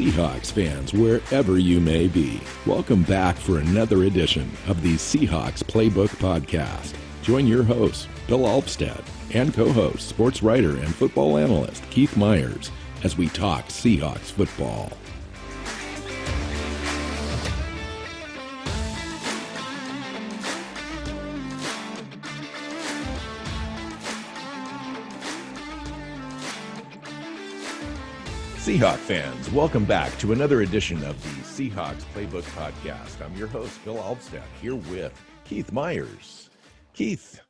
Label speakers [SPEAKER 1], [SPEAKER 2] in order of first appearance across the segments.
[SPEAKER 1] Seahawks fans, wherever you may be, welcome back for another edition of the Seahawks Playbook Podcast. Join your host, Bill Alvstad, and co-host, sports writer and football analyst Keith Myers, as we talk Seahawks football. Seahawks fans, welcome back to another edition of the Seahawks Playbook Podcast. I'm your host, Bill Alvstad, here with Keith Myers. Keith,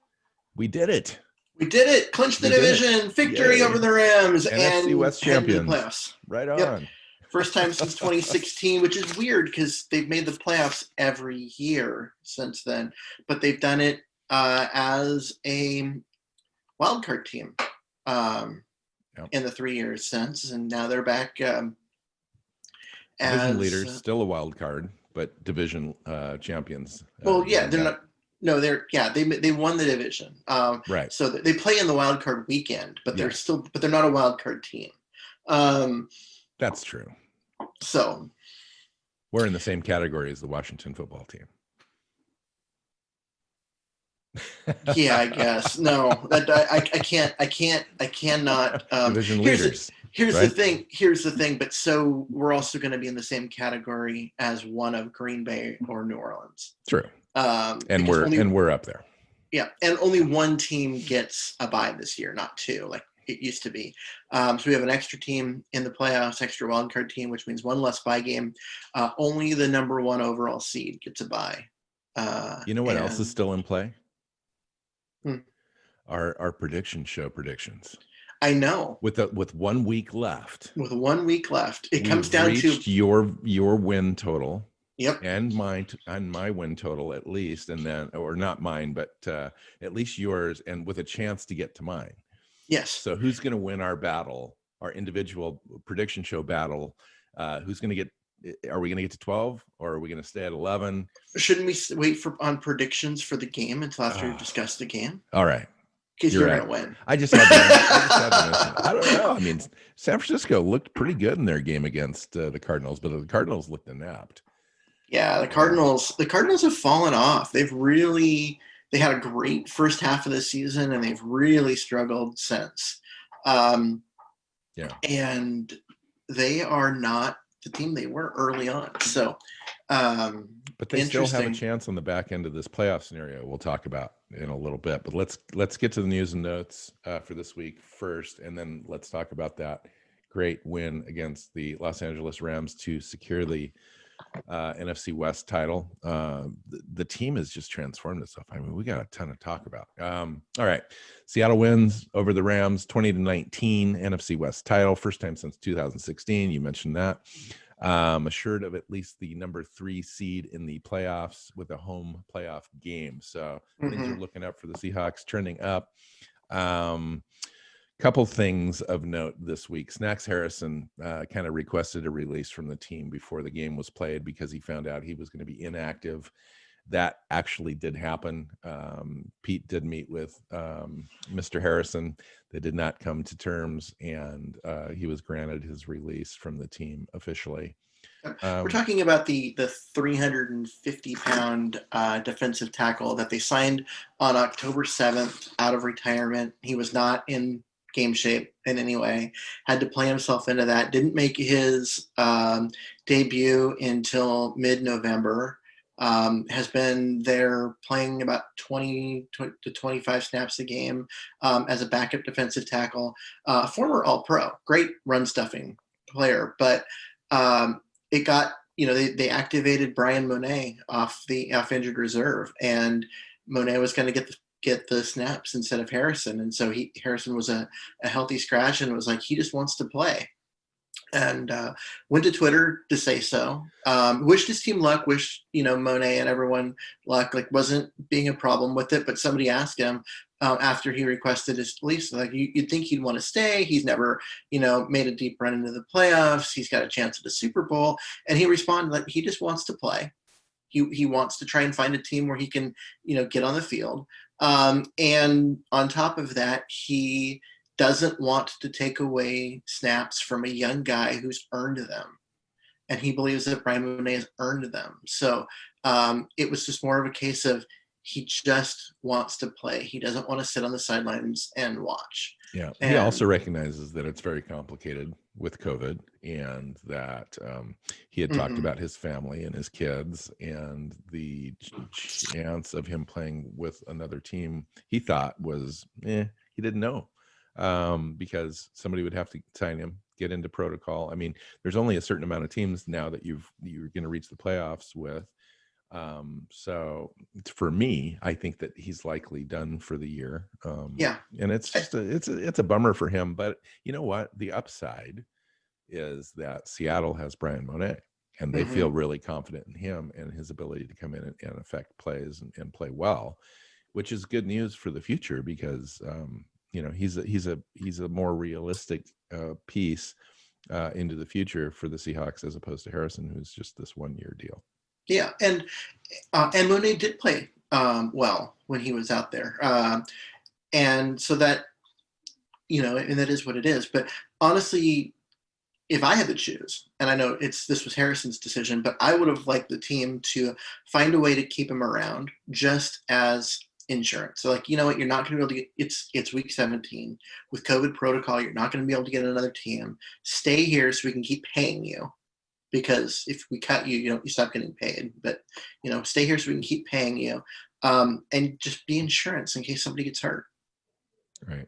[SPEAKER 1] we did it.
[SPEAKER 2] We did it. Clinched the division. Victory
[SPEAKER 1] Yay.
[SPEAKER 2] over the Rams.
[SPEAKER 1] NFC West champions.
[SPEAKER 2] Playoffs.
[SPEAKER 1] Right on.
[SPEAKER 2] Yep. First time since 2016, which is weird because they've made the playoffs every year since then. But they've done it as a wildcard team. In the 3 years since, and now they're back
[SPEAKER 1] division leaders, still a wild card, but division champions.
[SPEAKER 2] They're not. No, they won the division.
[SPEAKER 1] Right.
[SPEAKER 2] So they play in the wild card weekend, but they're not a wild card team.
[SPEAKER 1] That's true.
[SPEAKER 2] So
[SPEAKER 1] we're in the same category as the Washington football team.
[SPEAKER 2] Yeah, I guess. No, that I cannot.
[SPEAKER 1] Division leaders.
[SPEAKER 2] Here's
[SPEAKER 1] right?
[SPEAKER 2] the thing. But so we're also going to be in the same category as one of Green Bay or New Orleans.
[SPEAKER 1] True. And we're up there.
[SPEAKER 2] Yeah, and only one team gets a bye this year, not two, like it used to be. So we have an extra team in the playoffs, extra wildcard team, which means one less bye game. Only the number one overall seed gets a bye.
[SPEAKER 1] You know what else is still in play? Our prediction show predictions.
[SPEAKER 2] I know.
[SPEAKER 1] With 1 week left.
[SPEAKER 2] With 1 week left, it comes down to
[SPEAKER 1] your win total.
[SPEAKER 2] Yep.
[SPEAKER 1] And my win total at least, and then, or not mine, but at least yours, and with a chance to get to mine.
[SPEAKER 2] Yes.
[SPEAKER 1] So who's going to win our battle, our individual prediction show battle? Who's going to get? Are we going to get to 12, or are we going to stay at 11?
[SPEAKER 2] Shouldn't we wait on predictions for the game until after we've discussed the game?
[SPEAKER 1] All right.
[SPEAKER 2] Because you're going to win.
[SPEAKER 1] I just had to I don't know. I mean, San Francisco looked pretty good in their game against the Cardinals, but the Cardinals looked inept.
[SPEAKER 2] Yeah, the Cardinals have fallen off. They had a great first half of the season, and they've really struggled since. And they are not the team they were early on. So,
[SPEAKER 1] but they still have a chance on the back end of this playoff scenario. We'll talk about in a little bit. But let's get to the news and notes for this week first, and then let's talk about that great win against the Los Angeles Rams to secure the NFC West title. The team has just transformed itself. I mean, we got a ton to talk about. All right. Seattle wins over the Rams 20-19 NFC West title. First time since 2016. You mentioned that. Assured of at least the number 3 seed in the playoffs with a home playoff game. So things are looking up for the Seahawks, trending up. Couple things of note this week. Snacks Harrison kind of requested a release from the team before the game was played because he found out he was going to be inactive. That actually did happen. Pete did meet with Mr. Harrison. They did not come to terms, and he was granted his release from the team officially.
[SPEAKER 2] We're talking about the 350-pound defensive tackle that they signed on October 7th out of retirement. He was not in game shape in any way, had to play himself into that, didn't make his debut until mid-November, has been there playing about 20 to 25 snaps a game as a backup defensive tackle, former All-Pro, great run-stuffing player, but it got, they activated Brian Monet off injured reserve, and Monet was going to get the snaps instead of Harrison. And so Harrison was a healthy scratch, and it was like, he just wants to play. And went to Twitter to say so. Wished his team luck, wished, Monet and everyone luck, like wasn't being a problem with it. But somebody asked him after he requested his release, like, you'd think he'd want to stay. He's never, made a deep run into the playoffs. He's got a chance at the Super Bowl. And he responded that he just wants to play. He wants to try and find a team where he can, get on the field. And on top of that, he doesn't want to take away snaps from a young guy who's earned them. and he believes that Brian Monet has earned them. So it was just more of a case of he just wants to play. He doesn't want to sit on the sidelines and watch.
[SPEAKER 1] Yeah. He also recognizes that it's very complicated with COVID, and that he had talked about his family and his kids, and the chance of him playing with another team he thought was, he didn't know, because somebody would have to sign him, get into protocol. I mean, there's only a certain amount of teams now that you're going to reach the playoffs with. So for me, I think that he's likely done for the year. And it's just it's a bummer for him, but you know what? The upside is that Seattle has Brian Monet, and they feel really confident in him and his ability to come in and affect plays and play well, which is good news for the future, because he's a more realistic piece into the future for the Seahawks, as opposed to Harrison, who's just this 1-year deal.
[SPEAKER 2] Yeah, and Monet did play well when he was out there, and so that, and that is what it is. But honestly, if I had to choose, and I know this was Harrison's decision, but I would have liked the team to find a way to keep him around just as insurance. So, like, you know what, you're not going to be able to get, it's week 17 with COVID protocol. You're not going to be able to get another team. Stay here so we can keep paying you. Because if we cut you, you stop getting paid. But, stay here so we can keep paying you, and just be insurance in case somebody gets hurt.
[SPEAKER 1] Right.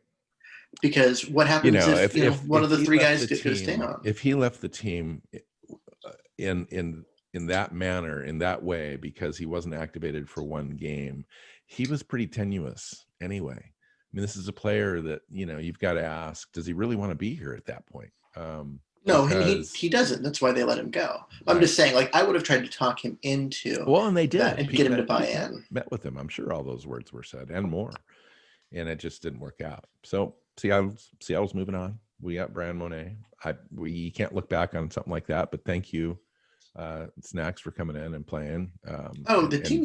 [SPEAKER 2] Because what happens if one of the three guys goes down?
[SPEAKER 1] If he left the team in that manner, in that way, because he wasn't activated for one game, he was pretty tenuous anyway. I mean, this is a player that, you've got to ask, does he really want to be here at that point?
[SPEAKER 2] No, he doesn't. That's why they let him go. I'm just saying, like, I would have tried to talk him into
[SPEAKER 1] and they did,
[SPEAKER 2] and get him to buy in.
[SPEAKER 1] Met with him. I'm sure all those words were said and more, and it just didn't work out. So Seattle's moving on. We got Brian Monet. We can't look back on something like that, but thank you, Snacks, for coming in and playing.
[SPEAKER 2] The team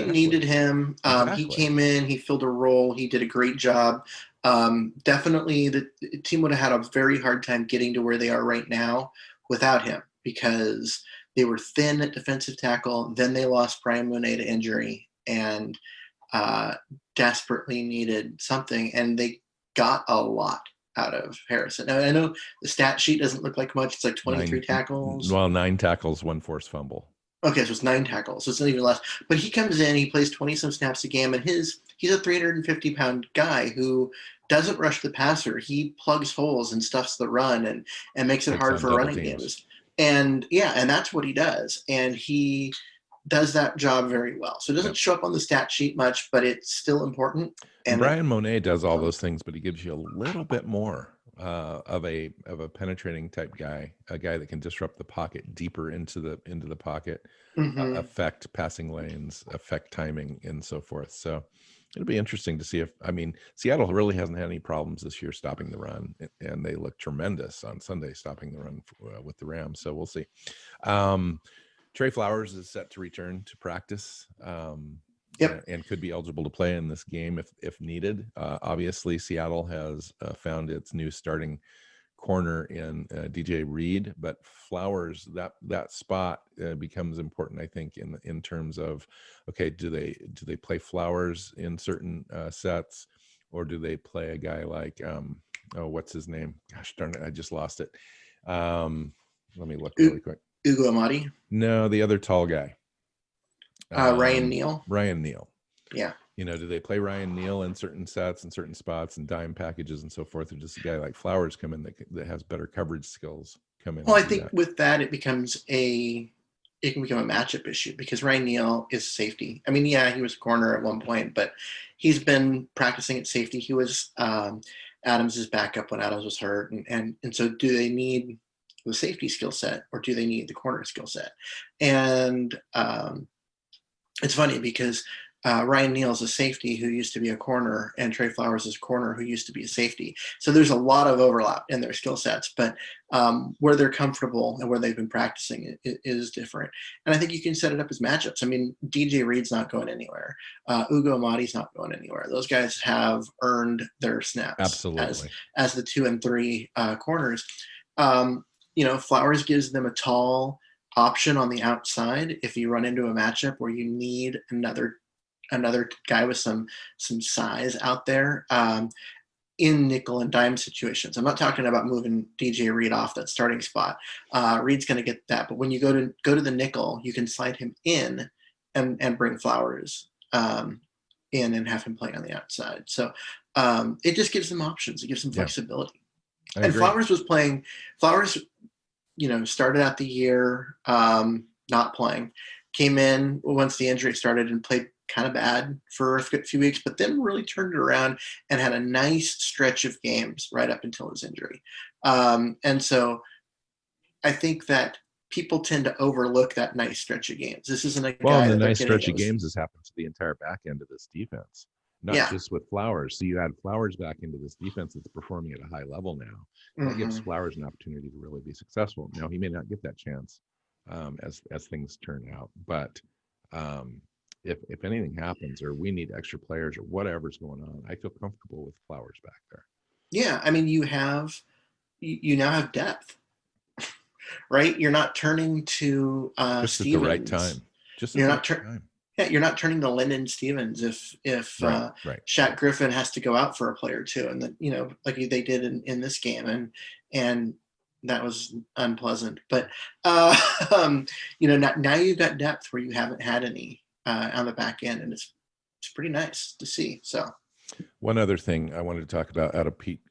[SPEAKER 2] needed him. Exactly. He came in, he filled a role, he did a great job. Definitely the team would have had a very hard time getting to where they are right now without him, because they were thin at defensive tackle. Then they lost Brian Monet to injury and desperately needed something, and they got a lot out of Harrison. Now, I know the stat sheet doesn't look like much. It's like 23 tackles.
[SPEAKER 1] Well, 9 tackles, 1 forced fumble.
[SPEAKER 2] Okay, so it's 9 tackles. So it's not even less. But he comes in, he plays 20-some snaps a game, and he's a 350-pound guy who doesn't rush the passer. He plugs holes and stuffs the run and makes it hard for running games. And and that's what he does. And he does that job very well. So it doesn't show up on the stat sheet much, but it's still important.
[SPEAKER 1] And Brian Monet does all those things, but he gives you a little bit more of a penetrating type guy, a guy that can disrupt the pocket deeper into the pocket, affect passing lanes, affect timing, and so forth. So it'll be interesting to see Seattle really hasn't had any problems this year stopping the run, and they look tremendous on Sunday stopping the run with the Rams. So we'll see. Trey Flowers is set to return to practice. And could be eligible to play in this game if needed. Obviously, Seattle has found its new starting corner in DJ Reed, but Flowers, that spot becomes important, I think, in terms of, okay, do they play Flowers in certain sets, or do they play a guy like what's his name? Gosh darn it, I just lost it. Let me look really quick.
[SPEAKER 2] Ugo Amadi? No,
[SPEAKER 1] the other tall guy.
[SPEAKER 2] Ryan Neal. Yeah.
[SPEAKER 1] Do they play Ryan Neal in certain sets and certain spots and dime packages and so forth, or just a guy like Flowers come in that has better coverage skills come in?
[SPEAKER 2] Well, I think with that it can become a matchup issue, because Ryan Neal is safety. I mean, he was a corner at one point, but he's been practicing at safety. He was Adams' backup when Adams was hurt, and so do they need the safety skill set, or do they need the corner skill set? And it's funny because Ryan Neal is a safety who used to be a corner, and Trey Flowers is a corner who used to be a safety. So there's a lot of overlap in their skill sets, but where they're comfortable and where they've been practicing it is different. And I think you can set it up as matchups. I mean, DJ Reed's not going anywhere. Ugo Amadi's not going anywhere. Those guys have earned their snaps.
[SPEAKER 1] Absolutely.
[SPEAKER 2] As the 2 and 3 corners. Flowers gives them a tall option on the outside if you run into a matchup where you need another guy with some size out there. In nickel and dime situations. I'm not talking about moving DJ Reed off that starting spot. Reed's going to get that, but when you go to the nickel, you can slide him in and bring Flowers in and have him play on the outside. So it just gives them options. It gives them flexibility. And agree. Flowers, started out the year not playing, came in once the injury started and played kind of bad for a few weeks, but then really turned it around and had a nice stretch of games right up until his injury. And so I think that people tend to overlook that nice stretch of games. This isn't a guy
[SPEAKER 1] the nice stretch of games has happened to the entire back end of this defense, not just with Flowers. So you add Flowers back into this defense that's performing at a high level now. That gives Flowers an opportunity to really be successful. Now, he may not get that chance as things turn out, but if anything happens or we need extra players or whatever's going on, I feel comfortable with Flowers back there.
[SPEAKER 2] Yeah, I mean, you now have depth, right? You're not turning to
[SPEAKER 1] just
[SPEAKER 2] Stevens.
[SPEAKER 1] At the right time.
[SPEAKER 2] You're not turning to Lyndon Stevens if Shaq Griffin has to go out for a play or two, and then like they did in this game, and that was unpleasant. But now you've got depth where you haven't had any on the back end, and it's pretty nice to see. So,
[SPEAKER 1] one other thing I wanted to talk about out of Pete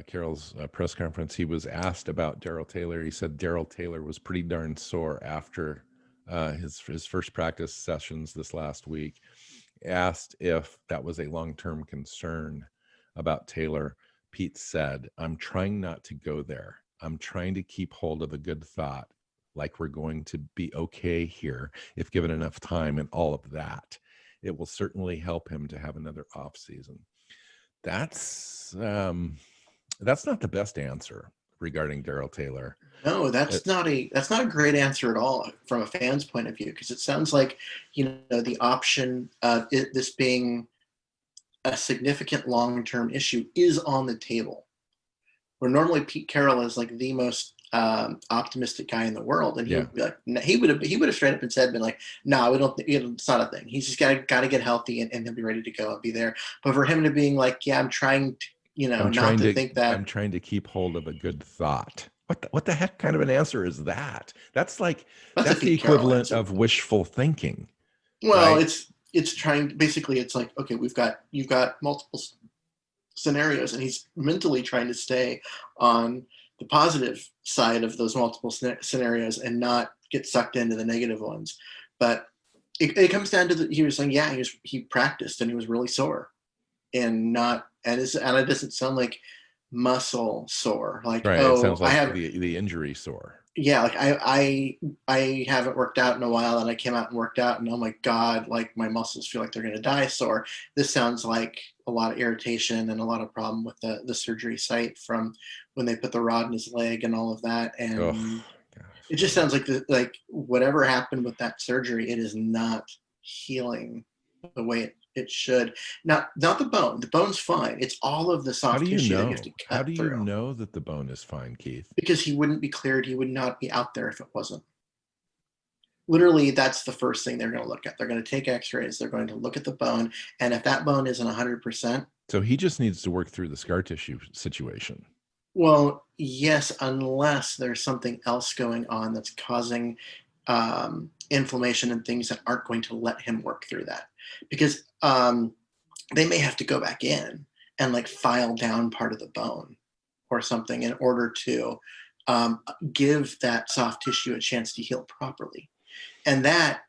[SPEAKER 1] Carroll's press conference, he was asked about Darrell Taylor. He said Darrell Taylor was pretty darn sore after his first practice sessions this last week. Asked if that was a long-term concern about Taylor. Pete said, "I'm trying not to go there. I'm trying to keep hold of a good thought, like we're going to be okay here if given enough time, and all of that. It will certainly help him to have another off season." That's not the best answer regarding Darrell Taylor.
[SPEAKER 2] No, that's not a great answer at all from a fan's point of view, because it sounds like the option of this being a significant long-term issue is on the table. Where normally Pete Carroll is like the most optimistic guy in the world, and he would be like, he would have straight up and said, been like, "No, we don't. It's not a thing. He's just got to get healthy and he'll be ready to go and be there." But for him to being like, "Yeah, I'm trying to think that
[SPEAKER 1] I'm trying to keep hold of a good thought." What the heck kind of an answer is that? That's the equivalent of wishful thinking.
[SPEAKER 2] Well, right? It's trying. Basically, it's like, okay, you've got multiple scenarios, and he's mentally trying to stay on the positive side of those multiple scenarios and not get sucked into the negative ones. But it comes down to he was saying, he practiced and he was really sore, and it doesn't sound like muscle sore, like
[SPEAKER 1] it sounds like I have the injury sore.
[SPEAKER 2] Yeah, like I haven't worked out in a while, and I came out and worked out, and oh my God, like my muscles feel like they're going to die sore. This sounds like a lot of irritation and a lot of problem with the surgery site from when they put the rod in his leg and all of that. And it just sounds like whatever happened with that surgery, it is not healing the way it should. Not the bone. The bone's fine. It's all of the soft tissue that you have to cut through.
[SPEAKER 1] How do you know that the bone is fine, Keith?
[SPEAKER 2] Because he wouldn't be cleared. He would not be out there if it wasn't. Literally, that's the first thing they're going to look at. They're going to take x-rays. They're going to look at the bone. And if that bone isn't 100%.
[SPEAKER 1] So he just needs to work through the scar tissue situation.
[SPEAKER 2] Well, yes, unless there's something else going on that's causing inflammation and things that aren't going to let him work through that. Because they may have to go back in and like file down part of the bone or something in order to give that soft tissue a chance to heal properly. And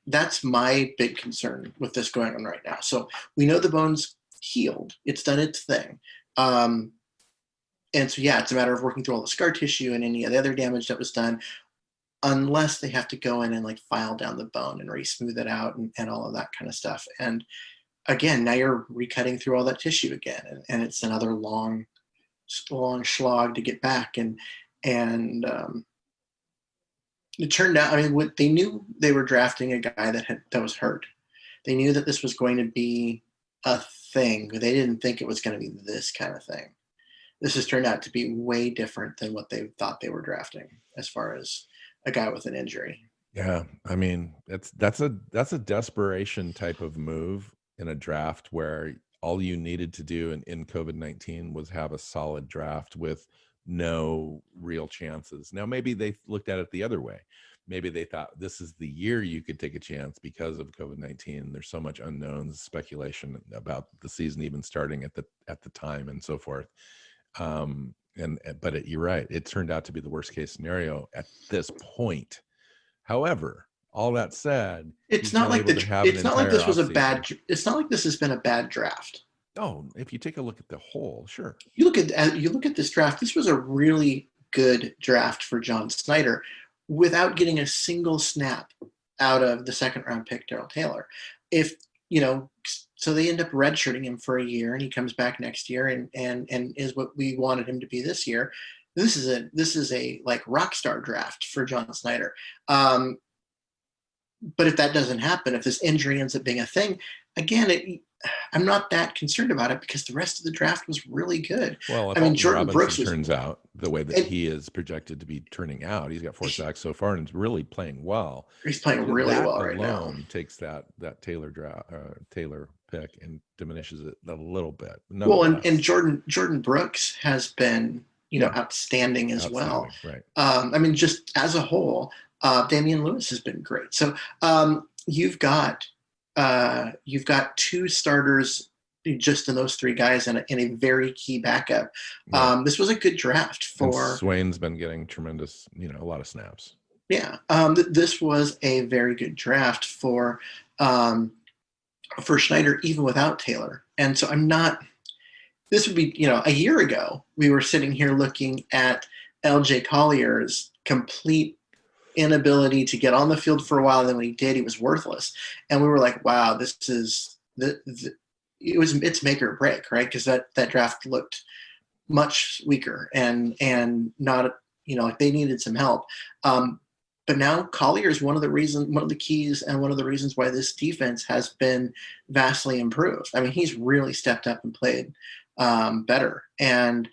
[SPEAKER 2] that's my big concern with this going on right now. So we know the bone's healed. It's done its thing. And so, it's a matter of working through all the scar tissue and any of the other damage that was done, unless they have to go in and like file down the bone and re-smooth it out and all of that kind of stuff. And again, now you're recutting through all that tissue again. And it's another long slog to get back. And it turned out, they knew they were drafting a guy that was hurt. They knew that this was going to be a thing, but they didn't think it was going to be this kind of thing. this has turned out to be way different than what they thought they were drafting as far as a guy with an injury.
[SPEAKER 1] Yeah, I mean, that's a desperation type of move in a draft where all you needed to do in COVID-19 was have a solid draft with no real chances. Now, maybe they looked at it the other way. Maybe they thought this is the year you could take a chance because of COVID-19. There's so much unknowns, speculation about the season even starting at the time and so forth. But you're right. It turned out to be the worst case scenario at this point. However, all that said,
[SPEAKER 2] it's not like this was a bad. It's not like this has been a bad draft.
[SPEAKER 1] Oh, if you take a look at the whole, sure.
[SPEAKER 2] You look at this draft. This was a really good draft for John Snyder, without getting a single snap out of the second round pick Darrell Taylor. So they end up redshirting him for a year, and he comes back next year and is what we wanted him to be this year. This is a like rock star draft for John Snyder. But if that doesn't happen, if this injury ends up being a thing, again, I'm not that concerned about it because the rest of the draft was really good.
[SPEAKER 1] Well, I mean, Jordan Brooks turns out the way that he is projected to be turning out. He's got 4 sacks so far and is really playing well.
[SPEAKER 2] He's playing really well right now.
[SPEAKER 1] That alone takes that Taylor pick and diminishes it a little bit.
[SPEAKER 2] Well, and Jordan Brooks has been outstanding as well.
[SPEAKER 1] Right.
[SPEAKER 2] I mean, just as a whole, Damian Lewis has been great. So you've got 2 starters just in those 3 guys and a very key backup. Yeah. This was a good draft for.
[SPEAKER 1] And Swain's been getting tremendous, a lot of snaps.
[SPEAKER 2] Yeah, this was a very good draft for Schneider, even without Taylor. And so I'm not. This would be, a year ago we were sitting here looking at LJ Collier's complete inability to get on the field for a while, and then when he did, he was worthless. And we were like, wow, this is it's make or break, right? Because that draft looked much weaker and not, like they needed some help. But now Collier is one of the keys and one of the reasons why this defense has been vastly improved. I mean, he's really stepped up and played better. And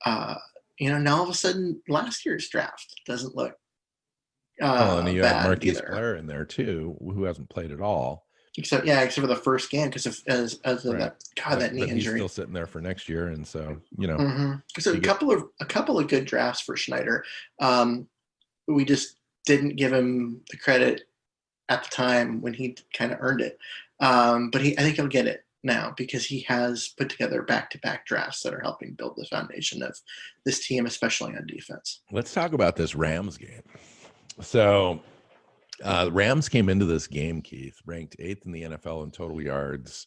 [SPEAKER 2] now all of a sudden last year's draft doesn't look
[SPEAKER 1] and you have Marquise Blair in there too, who hasn't played at all.
[SPEAKER 2] Except for the first game because of that knee injury.
[SPEAKER 1] He's still sitting there for next year, and so
[SPEAKER 2] So a couple of good drafts for Schneider. We just didn't give him the credit at the time when he kind of earned it. But I think he'll get it now because he has put together back-to-back drafts that are helping build the foundation of this team, especially on defense.
[SPEAKER 1] Let's talk about this Rams game. So the Rams came into this game, Keith, ranked 8th in the NFL in total yards.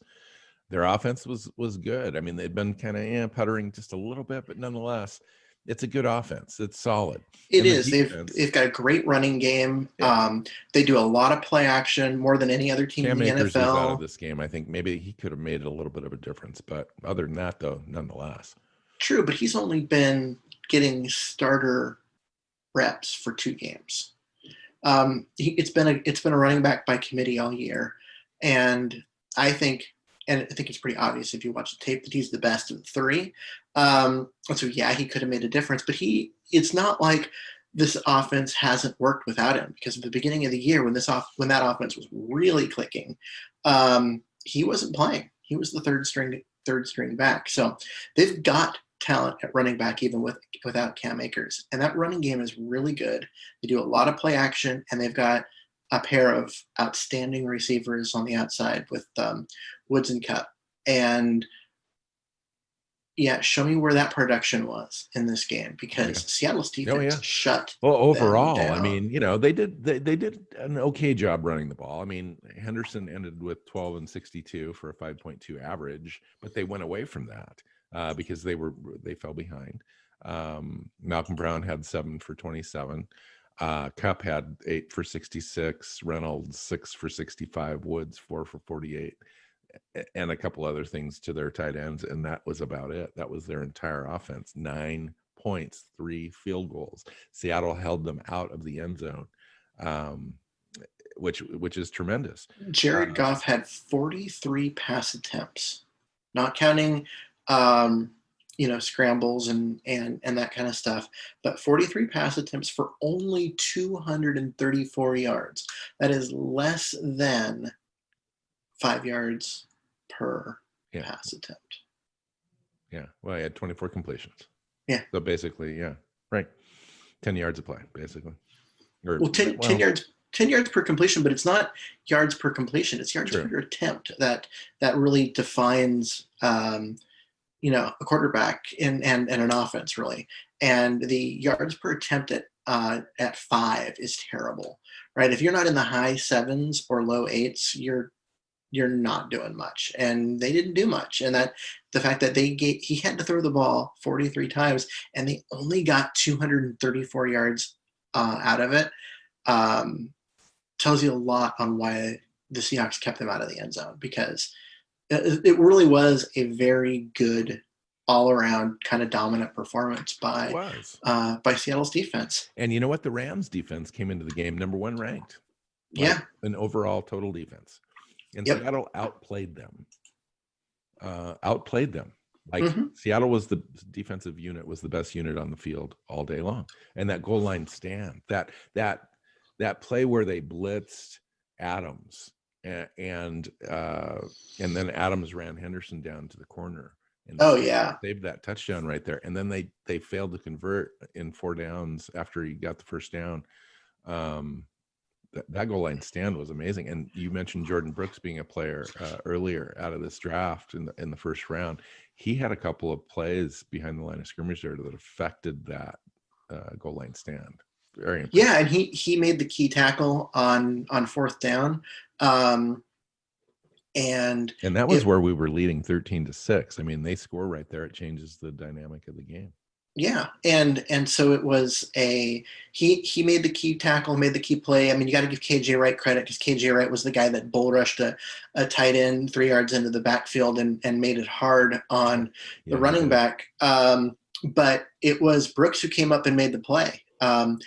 [SPEAKER 1] Their offense was good. I mean, they'd been kind of puttering just a little bit, but nonetheless, it's a good offense. It's solid.
[SPEAKER 2] It is. They've got a great running game. Yeah. They do a lot of play action, more than any other team in the NFL. Was
[SPEAKER 1] out of this game. I think maybe he could have made it a little bit of a difference, but other than that, though, nonetheless.
[SPEAKER 2] True, but he's only been getting starter reps for 2 games. It's been a running back by committee all year, and I think it's pretty obvious if you watch the tape that he's the best of the 3. So yeah, he could have made a difference, but it's not like this offense hasn't worked without him, because at the beginning of the year when that offense was really clicking, he wasn't playing. He was the third string back. So they've got talent at running back even without Cam Akers, and that running game is really good. They do a lot of play action, and they've got a pair of outstanding receivers on the outside with Woods and Kupp. And yeah, show me where that production was in this game, because Seattle's defense shut.
[SPEAKER 1] Well, overall, them down. I mean, they did an okay job running the ball. I mean, Henderson ended with 12 and 62 for a 5.2 average, but they went away from that. Because they fell behind. Malcolm Brown had 7 for 27. Kupp had 8 for 66. Reynolds 6 for 65. Woods 4 for 48, and a couple other things to their tight ends, and that was about it. That was their entire offense. 9 points, 3 field goals. Seattle held them out of the end zone, which is tremendous.
[SPEAKER 2] Jared Goff had 43 pass attempts, not counting scrambles and that kind of stuff. But 43 pass attempts for only 234 yards. That is less than 5 yards per pass attempt.
[SPEAKER 1] Yeah. Well, I had 24 completions.
[SPEAKER 2] Yeah.
[SPEAKER 1] So basically, yeah, right. 10 yards of play, basically. Or,
[SPEAKER 2] 10 yards per completion, but it's not yards per completion. It's yards per attempt that really defines, a quarterback and an offense, really. And the yards per attempt at 5 is terrible, right? If you're not in the high 7s or low 8s, you're not doing much. And they didn't do much. And that the fact that he had to throw the ball 43 times and they only got 234 yards out of it tells you a lot on why the Seahawks kept them out of the end zone, because it really was a very good all-around kind of dominant performance by Seattle's defense.
[SPEAKER 1] And you know what? The Rams defense came into the game number 1 ranked. An overall total defense. And Seattle outplayed them. Seattle was the defensive unit, was the best unit on the field all day long. And that goal line stand, that play where they blitzed Adams and then Adams ran Henderson down to the corner and saved that touchdown right there. And then they failed to convert in 4 downs after he got the first down. That goal line stand was amazing. And you mentioned Jordan Brooks being a player earlier out of this draft in the first round. He had a couple of plays behind the line of scrimmage there that affected that goal line stand. Very impressive.
[SPEAKER 2] Yeah, and he made the key tackle on 4th down. And
[SPEAKER 1] that was where we were leading 13-6. I mean, they score right there. It changes the dynamic of the game.
[SPEAKER 2] Yeah, and so it was he made the key tackle, made the key play. I mean, you got to give KJ Wright credit, because KJ Wright was the guy that bull rushed a tight end 3 yards into the backfield and made it hard on the running back. But it was Brooks who came up and made the play. And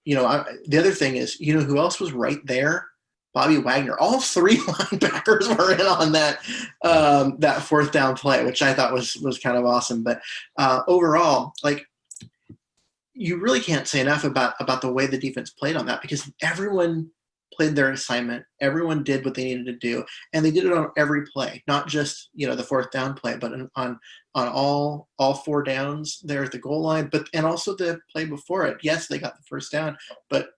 [SPEAKER 2] the other thing is, who else was right there? Bobby Wagner. All 3 linebackers were in on that 4th down play, which I thought was kind of awesome. But overall, you really can't say enough about the way the defense played on that, because everyone played their assignment. Everyone did what they needed to do, and they did it on every play, not just the 4th down play, but on all 4 downs there at the goal line, and also the play before it. Yes, they got the first down, but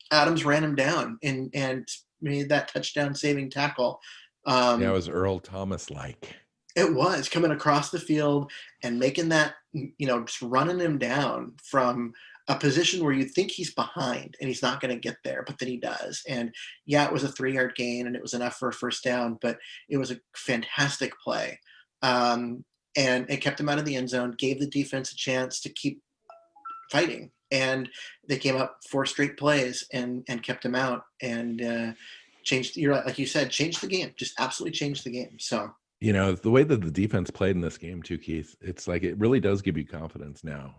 [SPEAKER 2] Adams ran him down and made that touchdown saving tackle.
[SPEAKER 1] It was Earl Thomas-like.
[SPEAKER 2] It was coming across the field and making that, just running him down from a position where you think he's behind and he's not going to get there, but then he does. And it was a 3-yard gain and it was enough for a first down, but it was a fantastic play. And it kept him out of the end zone, gave the defense a chance to keep fighting. And they came up 4 straight plays and kept him out and changed, like you said, changed the game, just absolutely changed the game. So,
[SPEAKER 1] the way that the defense played in this game too, Keith, it's like it really does give you confidence now,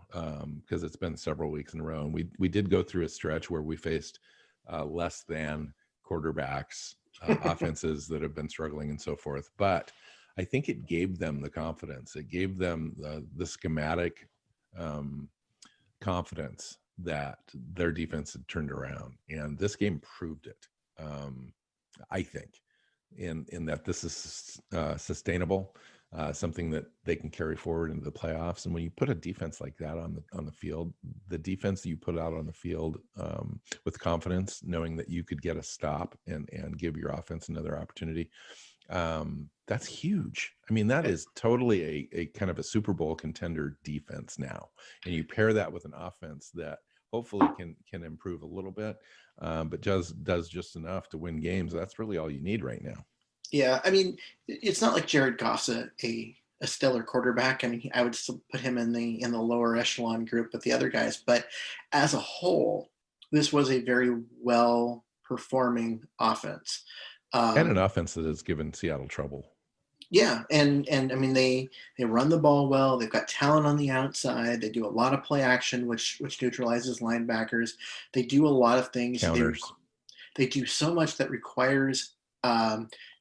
[SPEAKER 1] because it's been several weeks in a row. And we did go through a stretch where we faced less than quarterbacks, offenses that have been struggling and so forth. But I think it gave them the confidence. It gave them the schematic confidence that their defense had turned around, and this game proved it. I think in that this is sustainable, something that they can carry forward into the playoffs. And when you put a defense like that on the field, the defense that you put out on the field with confidence, knowing that you could get a stop and give your offense another opportunity, that's huge. I mean, that is totally a kind of a Super Bowl contender defense now. And you pair that with an offense that hopefully can improve a little bit, but does just enough to win games. That's really all you need right now.
[SPEAKER 2] Yeah, I mean, it's not like Jared Goff's a stellar quarterback. I mean, I would still put him in the lower echelon group with the other guys. But as a whole, this was a very well performing offense.
[SPEAKER 1] And an offense that has given Seattle trouble.
[SPEAKER 2] Yeah, and I mean, they run the ball well. They've got talent on the outside. They do a lot of play action, which neutralizes linebackers. They do a lot of things.
[SPEAKER 1] Counters.
[SPEAKER 2] They do so much that requires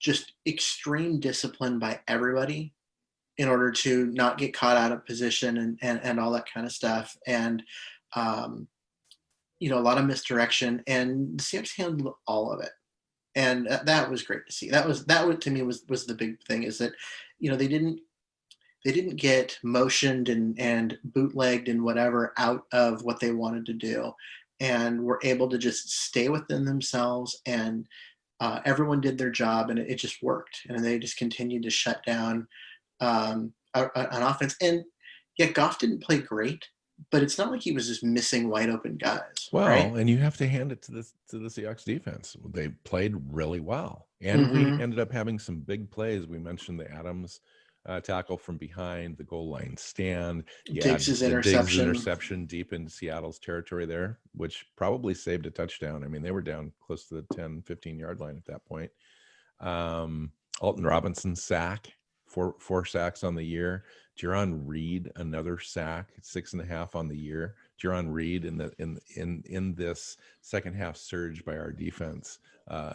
[SPEAKER 2] just extreme discipline by everybody in order to not get caught out of position and all that kind of stuff. And, a lot of misdirection, and the Seahawks handled all of it. And that was great to see. That to me was the big thing, is that, they didn't get motioned and bootlegged and whatever out of what they wanted to do, and were able to just stay within themselves, and everyone did their job, and it just worked. And they just continued to shut down an offense. And yeah, Goff didn't play great, but it's not like he was just missing wide open guys.
[SPEAKER 1] Well,
[SPEAKER 2] right?
[SPEAKER 1] And you have to hand it to the Seahawks defense. They played really well, and we ended up having some big plays. We mentioned the Adams tackle from behind the goal line stand.
[SPEAKER 2] Diggs'
[SPEAKER 1] interception deep into Seattle's territory there, which probably saved a touchdown. I mean, they were down close to the 10, 15-yard line at that point. Alton Robinson's sack, four sacks on the year. Jaron Reed, another sack, 6.5 on the year. Jaron Reed in this second half surge by our defense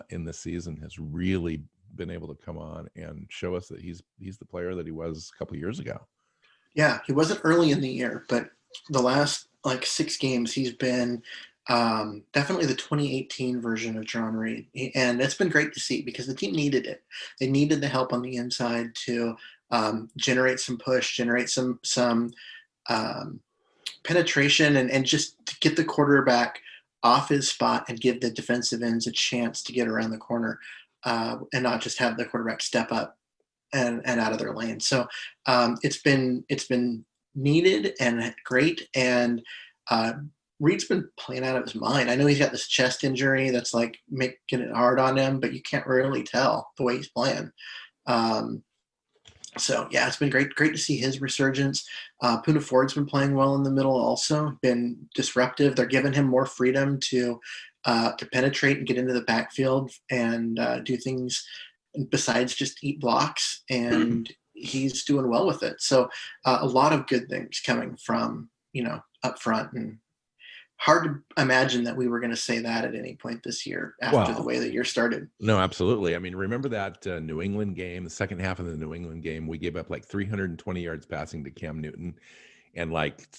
[SPEAKER 1] in this season has really been able to come on and show us that he's the player that he was a couple of years ago.
[SPEAKER 2] Yeah, he wasn't early in the year, but the last 6 games he's been definitely the 2018 version of Jaron Reed, and it's been great to see because the team needed it. They needed the help on the inside to generate some push, generate some penetration, and just to get the quarterback off his spot and give the defensive ends a chance to get around the corner, and not just have the quarterback step up and out of their lane. So it's been needed and great. And Reed's been playing out of his mind. I know he's got this chest injury that's making it hard on him, but you can't really tell the way he's playing. So yeah, it's been great to see his resurgence. Poona Ford's been playing well in the middle, also been disruptive. They're giving him more freedom to penetrate and get into the backfield and do things besides just eat blocks, and he's doing well with it. So a lot of good things coming from up front, and hard to imagine that we were going to say that at any point this year after the way the year started.
[SPEAKER 1] No, absolutely. I mean, remember that New England game, the second half of the New England game, we gave up 320 yards passing to Cam Newton and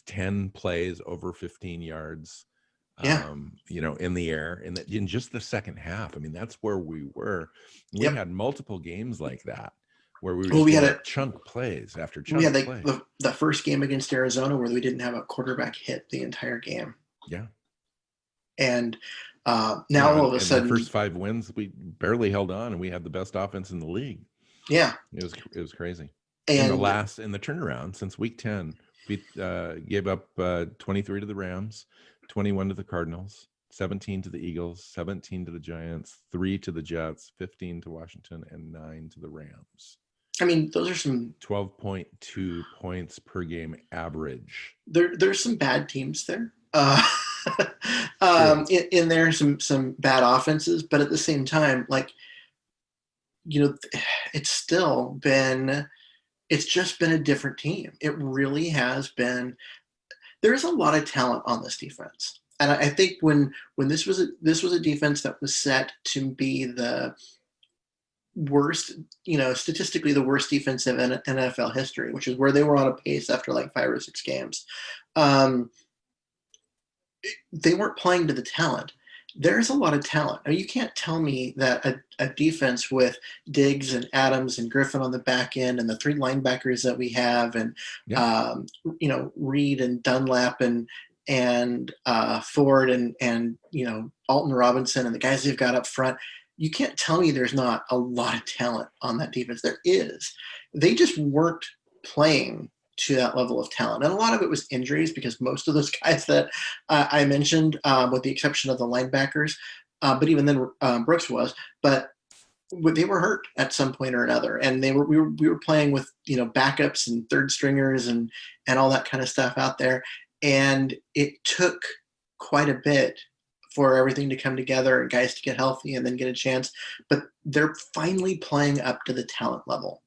[SPEAKER 1] 10 plays over 15 yards, in the air in just the second half. I mean, that's where we were. We had multiple games like that where we had a chunk plays after chunk.
[SPEAKER 2] We had the first game against Arizona where we didn't have a quarterback hit the entire game.
[SPEAKER 1] Yeah.
[SPEAKER 2] And now all of a sudden,
[SPEAKER 1] the first 5 wins, we barely held on, and we had the best offense in the league.
[SPEAKER 2] Yeah.
[SPEAKER 1] It was crazy. And in the turnaround since week 10, we gave up 23 to the Rams, 21 to the Cardinals, 17 to the Eagles, 17 to the Giants, 3 to the Jets, 15 to Washington, and 9 to the Rams.
[SPEAKER 2] I mean, those are some
[SPEAKER 1] 12.2 points per game average.
[SPEAKER 2] There's some bad teams there. In there, some bad offenses, but at the same time, it's just been a different team. It really has been. There's a lot of talent on this defense, and I think when this was a defense that was set to be the worst, statistically the worst defense in NFL history, which is where they were on a pace after 5 or 6 games. They weren't playing to the talent. There's a lot of talent. I mean, you can't tell me that a defense with Diggs and Adams and Griffin on the back end and the 3 linebackers that we have, and Reed and Dunlap and Ford and Alton Robinson and the guys they've got up front. You can't tell me there's not a lot of talent on that defense. There is. They just weren't playing to that level of talent. And a lot of it was injuries, because most of those guys that I mentioned, with the exception of the linebackers, but even then Brooks was, but they were hurt at some point or another. And we were playing with, backups and third stringers and all that kind of stuff out there. And it took quite a bit for everything to come together and guys to get healthy and then get a chance. But they're finally playing up to the talent level.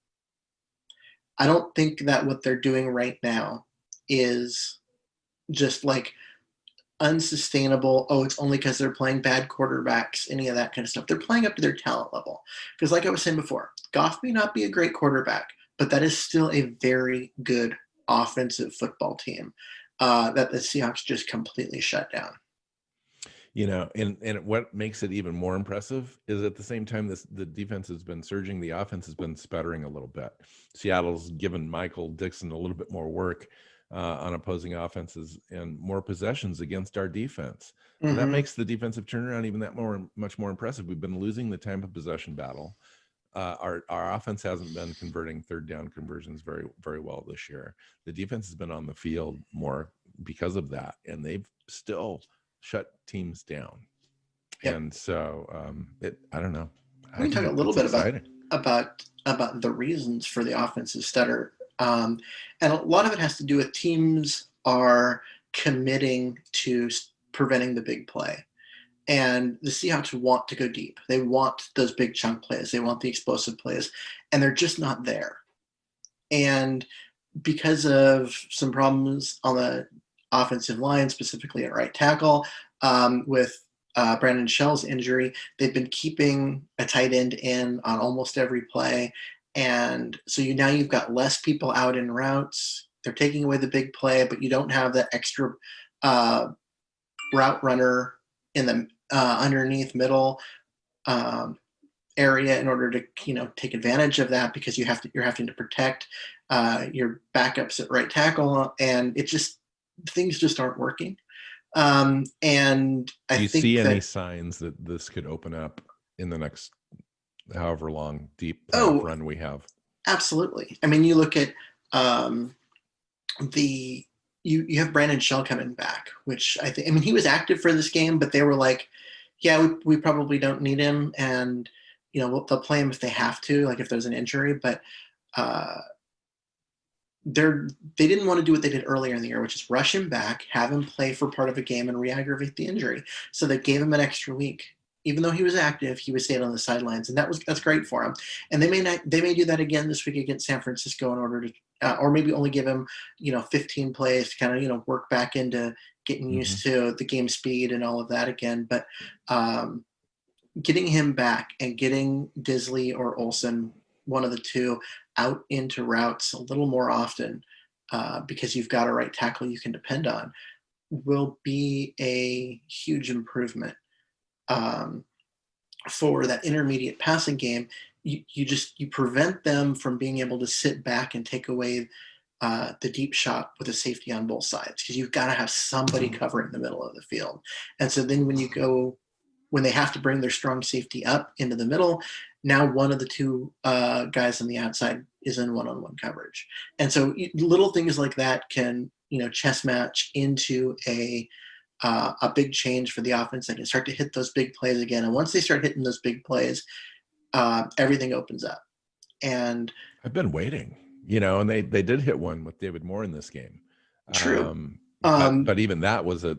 [SPEAKER 2] I don't think that what they're doing right now is just unsustainable. Oh, it's only because they're playing bad quarterbacks, any of that kind of stuff. They're playing up to their talent level. Because like I was saying before, Goff may not be a great quarterback, but that is still a very good offensive football team that the Seahawks just completely shut down.
[SPEAKER 1] And what makes it even more impressive is at the same time, the defense has been surging. The offense has been sputtering a little bit. Seattle's given Michael Dixon a little bit more work on opposing offenses and more possessions against our defense. And that makes the defensive turnaround even much more impressive. We've been losing the time of possession battle. Our offense hasn't been converting third down conversions very, very well this year. The defense has been on the field more because of that, and they've still shut teams down. Yep. And so I don't know.
[SPEAKER 2] We can talk a little bit about the reasons for the offensive stutter. And a lot of it has to do with teams are committing to preventing the big play. And the Seahawks want to go deep. They want those big chunk plays. They want the explosive plays, and they're just not there. And because of some problems on the offensive line, specifically at right tackle, with Brandon Shell's injury, they've been keeping a tight end in on almost every play. And so now you've got less people out in routes. They're taking away the big play, but you don't have that extra route runner in the underneath middle area in order to take advantage of that, because you're having to protect your backups at right tackle, and things just aren't working. And I think, do you
[SPEAKER 1] see any signs that this could open up in the next however long deep run we have?
[SPEAKER 2] Absolutely. I mean, you look at you have Brandon Shell coming back, which he was active for this game, but they were like, yeah, we probably don't need him, and they'll play him if they have to, like if there's an injury. But they didn't want to do what they did earlier in the year, which is rush him back, have him play for part of a game, and re-aggravate the injury. So they gave him an extra week. Even though he was active, he was staying on the sidelines, and that's great for him. And they may do that again this week against San Francisco in order to, or maybe only give him 15 plays to kind of work back into getting used to the game speed and all of that again. But getting him back and getting Disley or Olsen, one of the two, out into routes a little more often, because you've got a right tackle you can depend on, will be a huge improvement. For that intermediate passing game. You prevent them from being able to sit back and take away the deep shot with a safety on both sides, because you've got to have somebody covering the middle of the field. And so then when they have to bring their strong safety up into the middle, now one of the two guys on the outside is in one-on-one coverage. And so little things like that can chess match into a big change for the offense. They can start to hit those big plays again. And once they start hitting those big plays, everything opens up. And
[SPEAKER 1] I've been waiting, and they did hit one with David Moore in this game.
[SPEAKER 2] True.
[SPEAKER 1] But even that was a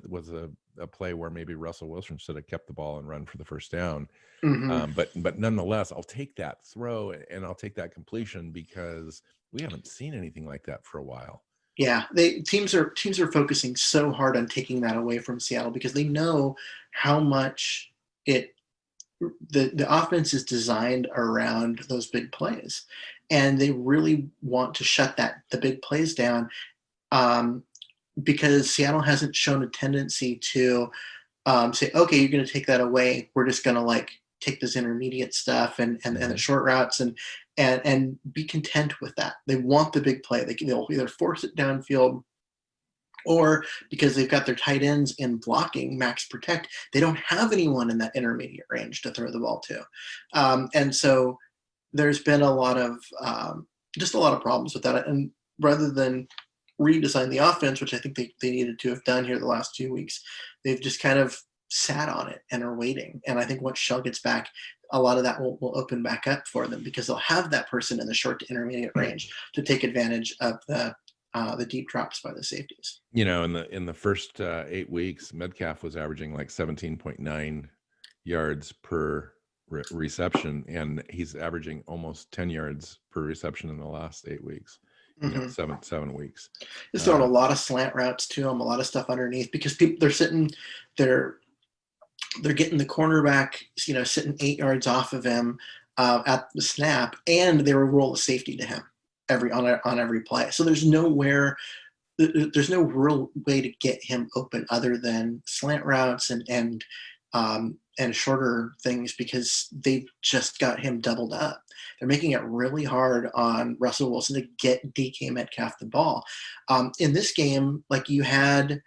[SPEAKER 1] play where maybe Russell Wilson should have kept the ball and run for the first down. But nonetheless, I'll take that throw and I'll take that completion, because we haven't seen anything like that for a while.
[SPEAKER 2] Yeah, teams are focusing so hard on taking that away from Seattle, because they know how much the offense is designed around those big plays, and they really want to shut the big plays down, because Seattle hasn't shown a tendency to say, okay, you're going to take that away. We're just going to take this intermediate stuff and the short routes and be content with that. They want the big play. They'll either force it downfield, or because they've got their tight ends in blocking, max protect, they don't have anyone in that intermediate range to throw the ball to. And so there's been a lot of problems with that. And rather than redesign the offense, which I think they needed to have done here the last 2 weeks, they've just kind of sat on it and are waiting. And I think once Shell gets back, a lot of that will open back up for them, because they'll have that person in the short to intermediate range to take advantage of the deep drops by the safeties.
[SPEAKER 1] In the first 8 weeks, Metcalf was averaging 17.9 yards per reception, and he's averaging almost 10 yards per reception in the last 8 weeks. 7 weeks.
[SPEAKER 2] He's throwing a lot of slant routes to him, a lot of stuff underneath, because they're getting the cornerback, sitting 8 yards off of him at the snap, and they will roll a safety to him. on every play. So there's no real way to get him open other than slant routes and shorter things, because they've just got him doubled up. They're making it really hard on Russell Wilson to get DK Metcalf the ball. In this game, like, you had,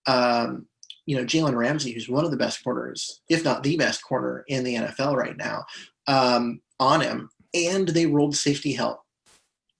[SPEAKER 2] Jalen Ramsey, who's one of the best corners, if not the best corner in the NFL right now, on him, and they rolled safety help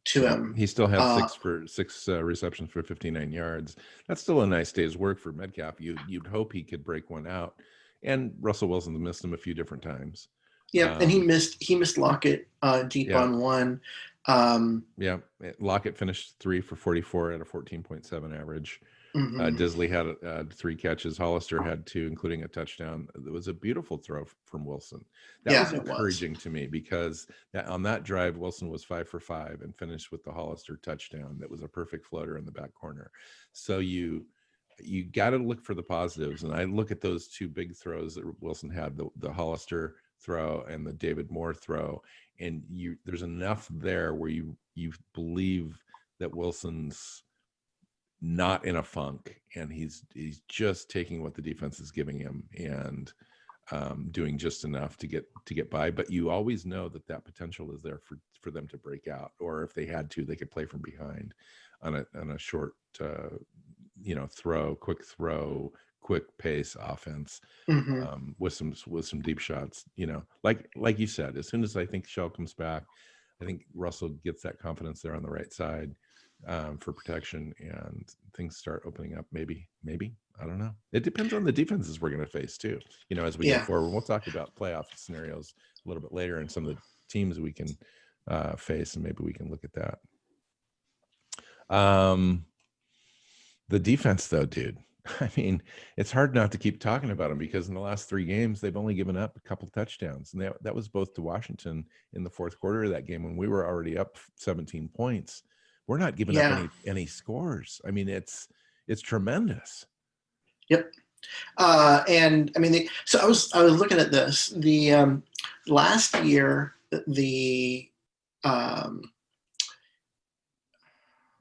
[SPEAKER 2] to him.
[SPEAKER 1] He still had six receptions for 59 yards. That's still a nice day's work for Metcalf. You'd hope he could break one out, and Russell Wilson missed him a few different times.
[SPEAKER 2] Yeah, and he missed Lockett deep on one.
[SPEAKER 1] Lockett finished 3 for 44 at a 14.7 average.
[SPEAKER 2] Mm-hmm.
[SPEAKER 1] Disley had 3 catches. Hollister had 2, including a touchdown. It was a beautiful throw from Wilson. That was encouraging to me, because on that drive, Wilson was 5 for 5 and finished with the Hollister touchdown. That was a perfect floater in the back corner. So you got to look for the positives. And I look at those 2 big throws that Wilson had, the Hollister throw and the David Moore throw, and there's enough there where you believe that Wilson's not in a funk, and he's just taking what the defense is giving him and doing just enough to get by. But you always know that potential is there for them to break out, or if they had to, they could play from behind on a short quick pace offense, with some deep shots. Like you said, as soon as I think Shell comes back, I think Russell gets that confidence there on the right side for protection, and things start opening up. Maybe I don't know. It depends on the defenses we're going to face too. As we go forward, we'll talk about playoff scenarios a little bit later and some of the teams we can face, and maybe we can look at that. The defense, though, dude. I mean, it's hard not to keep talking about them, because in the last 3 games, they've only given up a couple touchdowns. And that was both to Washington in the fourth quarter of that game when we were already up 17 points. We're not giving up any scores. I mean, it's tremendous.
[SPEAKER 2] Yep. And I mean, so I was looking at this. The last year, the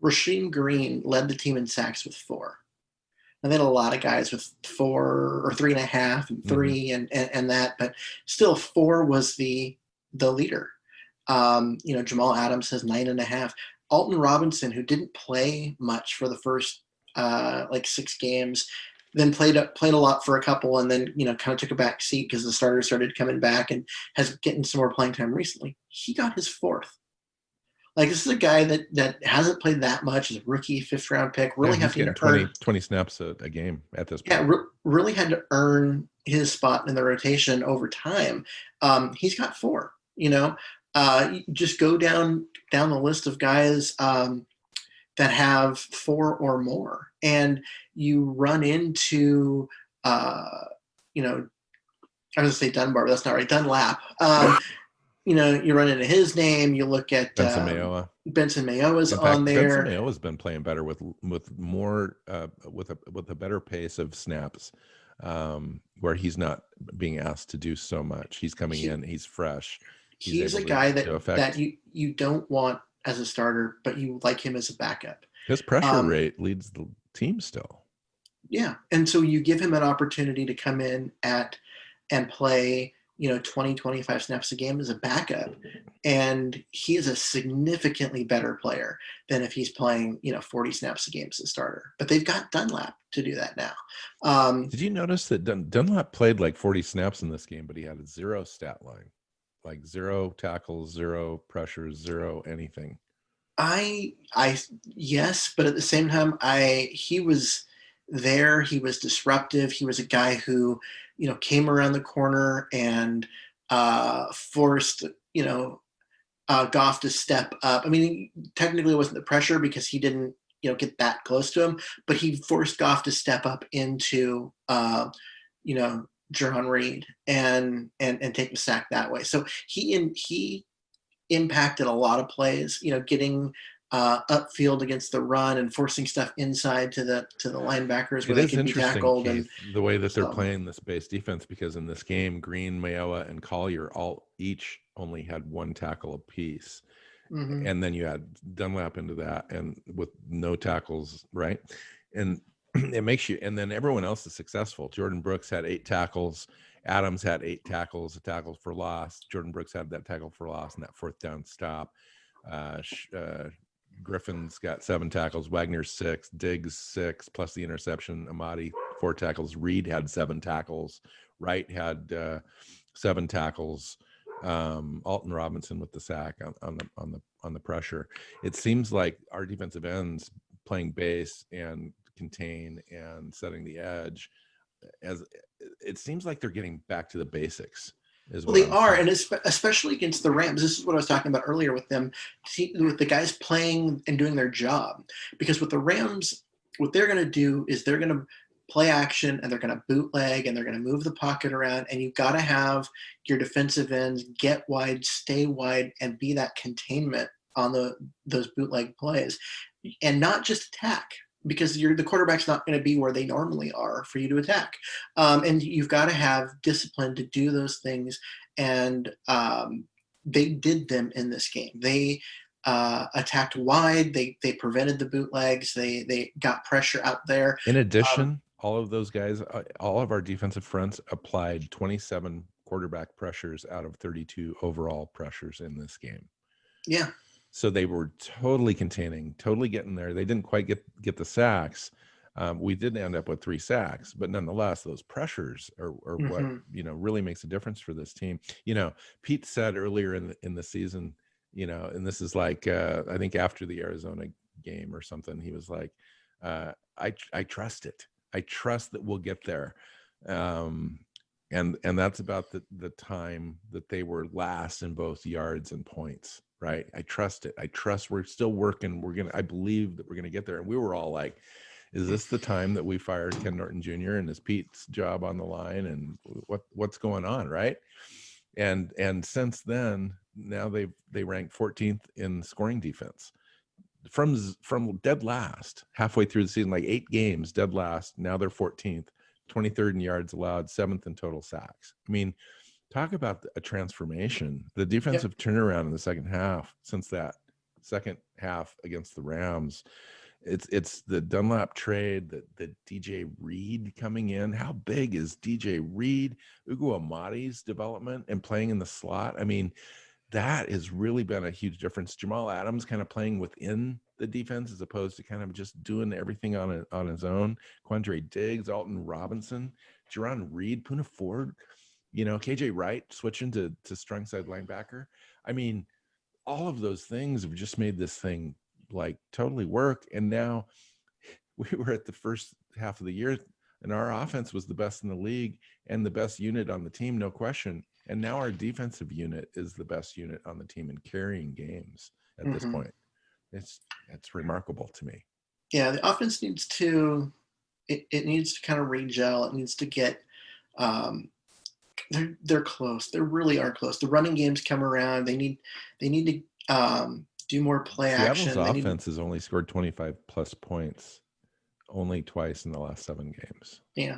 [SPEAKER 2] Rasheem Green led the team in sacks with 4. And they had a lot of guys with 4 or 3.5 and 3 and that, but still 4 was the leader. Jamal Adams has 9.5. Alton Robinson, who didn't play much for the first 6 games, then played a lot for a couple, and then kind of took a back seat because the starters started coming back and has getting some more playing time recently. He got his 4th. Like, this is a guy that hasn't played that much. He's a rookie, 5th round pick. Really have to
[SPEAKER 1] earn 20 snaps a game at this point.
[SPEAKER 2] Yeah, really had to earn his spot in the rotation over time. He's got 4. You just go down the list of guys that have 4 or more, and you run into I was going to say Dunbar, but that's not right. Dunlap. You run into his name. You look at
[SPEAKER 1] Benson Mayowa.
[SPEAKER 2] Benson Mayowa's on there.
[SPEAKER 1] Benson Mayowa's been playing better with more with a better pace of snaps, where he's not being asked to do so much. He's coming in. He's fresh.
[SPEAKER 2] He's a guy that you don't want as a starter, but you like him as a backup.
[SPEAKER 1] His pressure rate leads the team still.
[SPEAKER 2] Yeah, and so you give him an opportunity to come in and play 20, 25 snaps a game as a backup. And he is a significantly better player than if he's playing, 40 snaps a game as a starter. But they've got Dunlap to do that now.
[SPEAKER 1] Did you notice that Dunlap played like 40 snaps in this game, but he had a 0 stat line, like 0 tackles, 0 pressures, 0 anything?
[SPEAKER 2] Yes, but at the same time, he was there. He was disruptive. He was a guy who, came around the corner and forced, Goff to step up. I mean, technically it wasn't the pressure because he didn't, get that close to him, but he forced Goff to step up into, Jerron Reed and take the sack that way. So he impacted a lot of plays, getting upfield against the run and forcing stuff inside to the linebackers where they can be tackled.
[SPEAKER 1] Keith, and the way that they're playing this base defense, because in this game, Green, Mayowa, and Collier each only had 1 tackle apiece. And then you add Dunlap into that, and with no tackles, right? And it makes you, and then everyone else is successful. Jordan Brooks had 8 tackles. Adams had 8 tackles, a tackle for loss. Jordan Brooks had that tackle for loss and that 4th down stop. Griffin's got 7 tackles, Wagner 6, Diggs 6, plus the interception. Amadi 4 tackles. Reed had 7 tackles. Wright had 7 tackles. Alton Robinson with the sack on the pressure. It seems like our defensive ends playing base and contain and setting the edge, as it seems like they're getting back to the basics.
[SPEAKER 2] Well, they are, and especially against the Rams. This is what I was talking about earlier with them, with the guys playing and doing their job. Because with the Rams, what they're going to do is they're going to play action and they're going to bootleg and they're going to move the pocket around. And you've got to have your defensive ends get wide, stay wide, and be that containment on those bootleg plays, and not just attack. Because the quarterback's not going to be where they normally are for you to attack. And you've got to have discipline to do those things. And they did them in this game. They attacked wide. They prevented the bootlegs. They got pressure out there.
[SPEAKER 1] In addition, all of those guys, all of our defensive fronts applied 27 quarterback pressures out of 32 overall pressures in this game.
[SPEAKER 2] Yeah.
[SPEAKER 1] So they were totally containing, totally getting there. They didn't quite get the sacks. We did end up with 3 sacks, but nonetheless, those pressures are what really makes a difference for this team. Pete said earlier in the season, and this is like I think after the Arizona game or something, he was like, "I trust it. I trust that we'll get there." And that's about the time that they were last in both yards and points. Right. I trust it. I trust we're still working. I believe that we're going to get there. And we were all like, is this the time that we fired Ken Norton Jr. and is Pete's job on the line? And what's going on? Right. And since then, now they rank 14th in scoring defense from dead last halfway through the season, like 8 games, dead last. Now they're 14th, 23rd in yards allowed, 7th in total sacks. I mean, talk about a transformation. The defensive turnaround in the second half, since that second half against the Rams, it's the Dunlap trade, the DJ Reed coming in. How big is DJ Reed? Ugo Amadi's development and playing in the slot. I mean, that has really been a huge difference. Jamal Adams kind of playing within the defense as opposed to kind of just doing everything on his own. Quandre Diggs, Alton Robinson, Jerron Reed, Poona Ford, KJ Wright switching to strong side linebacker. I mean, all of those things have just made this thing like totally work. And now we were at the first half of the year and our offense was the best in the league and the best unit on the team, no question. And now our defensive unit is the best unit on the team in carrying games at this point. It's remarkable to me.
[SPEAKER 2] Yeah, the offense needs to it needs to kind of re-gel. It needs to get they're close. They really are close. The running games come around. They need to do more play action.
[SPEAKER 1] Seattle's offense has only scored 25 plus points only twice in the last 7 games.
[SPEAKER 2] Yeah.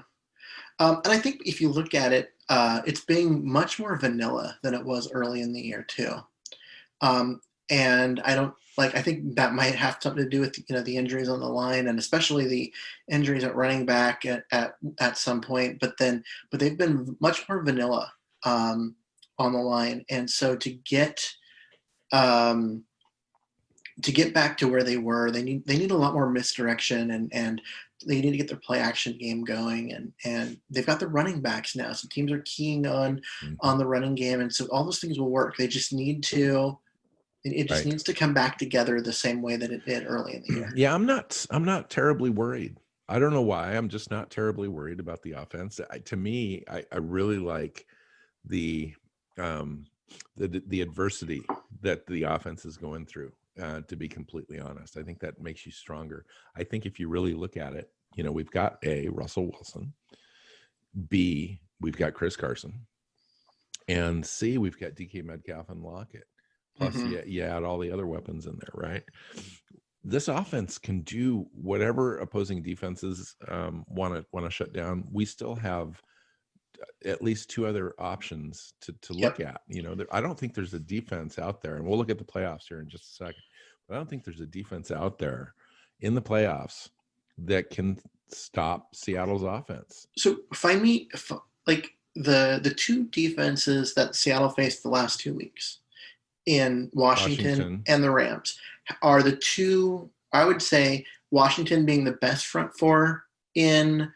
[SPEAKER 2] And I think if you look at it, it's being much more vanilla than it was early in the year too. And I think that might have something to do with, the injuries on the line and especially the injuries at running back at some point, but they've been much more vanilla, on the line. And so to get back to where they were, they need a lot more misdirection and they need to get their play action game going and they've got the running backs now. So teams are keying on the running game. And so all those things will work. They just need to, it just needs to come back together the same way that it did early in the year.
[SPEAKER 1] Yeah. I'm not terribly worried. I don't know why. I'm just not terribly worried about the offense. To me, I really like the adversity that the offense is going through. To be completely honest, I think that makes you stronger. I think if you really look at it, we've got A, Russell Wilson, B, we've got Chris Carson, and C, we've got DK Metcalf and Lockett. Plus, you add all the other weapons in there, right? This offense can do whatever opposing defenses want to shut down. We still have at least two other options to look at. I don't think there's a defense out there, and we'll look at the playoffs here in just a second, but I don't think there's a defense out there in the playoffs that can stop Seattle's offense.
[SPEAKER 2] So find me like the two defenses that Seattle faced the last 2 weeks in Washington and the Rams are the two. I would say Washington being the best front four in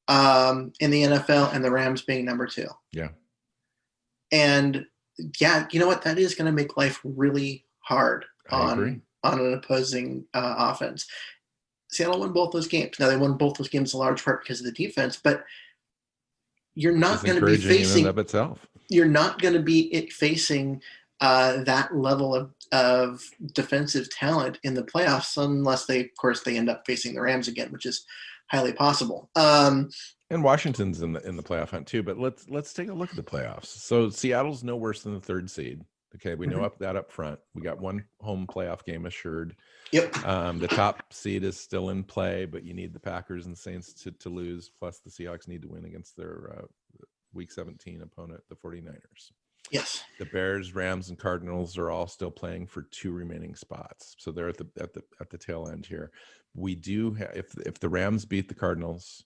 [SPEAKER 2] the NFL, and the Rams being number 2.
[SPEAKER 1] Yeah.
[SPEAKER 2] And yeah, you know what? That is going to make life really hard on an opposing offense. Seattle won both those games. Now, they won both those games in large part because of the defense, but you're not going to be facing
[SPEAKER 1] in and of itself.
[SPEAKER 2] You're not going to be facing that level of defensive talent in the playoffs unless they end up facing the Rams again, which is highly possible.
[SPEAKER 1] And Washington's in the playoff hunt too, but let's take a look at the playoffs. So Seattle's no worse than the 3rd seed. Okay, we know up front. We got one home playoff game assured.
[SPEAKER 2] Yep.
[SPEAKER 1] The top seed is still in play, but you need the Packers and Saints to lose, plus the Seahawks need to win against their Week 17 opponent, the 49ers.
[SPEAKER 2] Yes.
[SPEAKER 1] The Bears, Rams, and Cardinals are all still playing for 2 remaining spots, so they're at the tail end here. We do have, if the Rams beat the Cardinals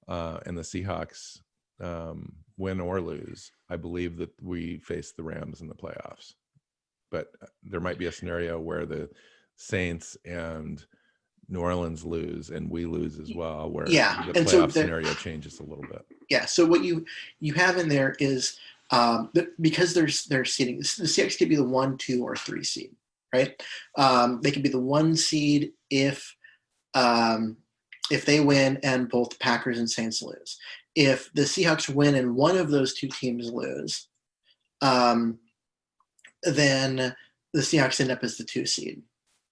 [SPEAKER 1] and the Seahawks win or lose, I believe that we face the Rams in the playoffs. But there might be a scenario where the Saints and New Orleans lose and we lose as well, where the playoff scenario changes a little bit.
[SPEAKER 2] Yeah. So what you have in there is because they're seeding, the Seahawks could be the 1, 2, or 3 seed, right? They could be the 1 seed if they win and both Packers and Saints lose. If the Seahawks win and one of those two teams lose, then the Seahawks end up as the 2 seed,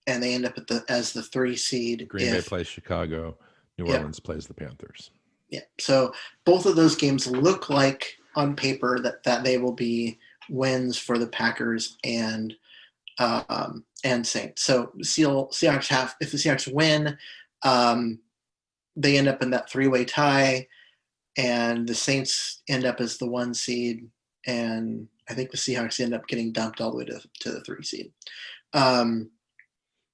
[SPEAKER 2] and they end up as the 3 seed.
[SPEAKER 1] Green Bay plays Chicago. New Orleans plays the Panthers. Yeah.
[SPEAKER 2] So both of those games look like on paper that they will be wins for the Packers and Saints. So Seahawks if the Seahawks win, they end up in that 3-way tie, and the Saints end up as the 1 seed, and I think the Seahawks end up getting dumped all the way to the 3 seed.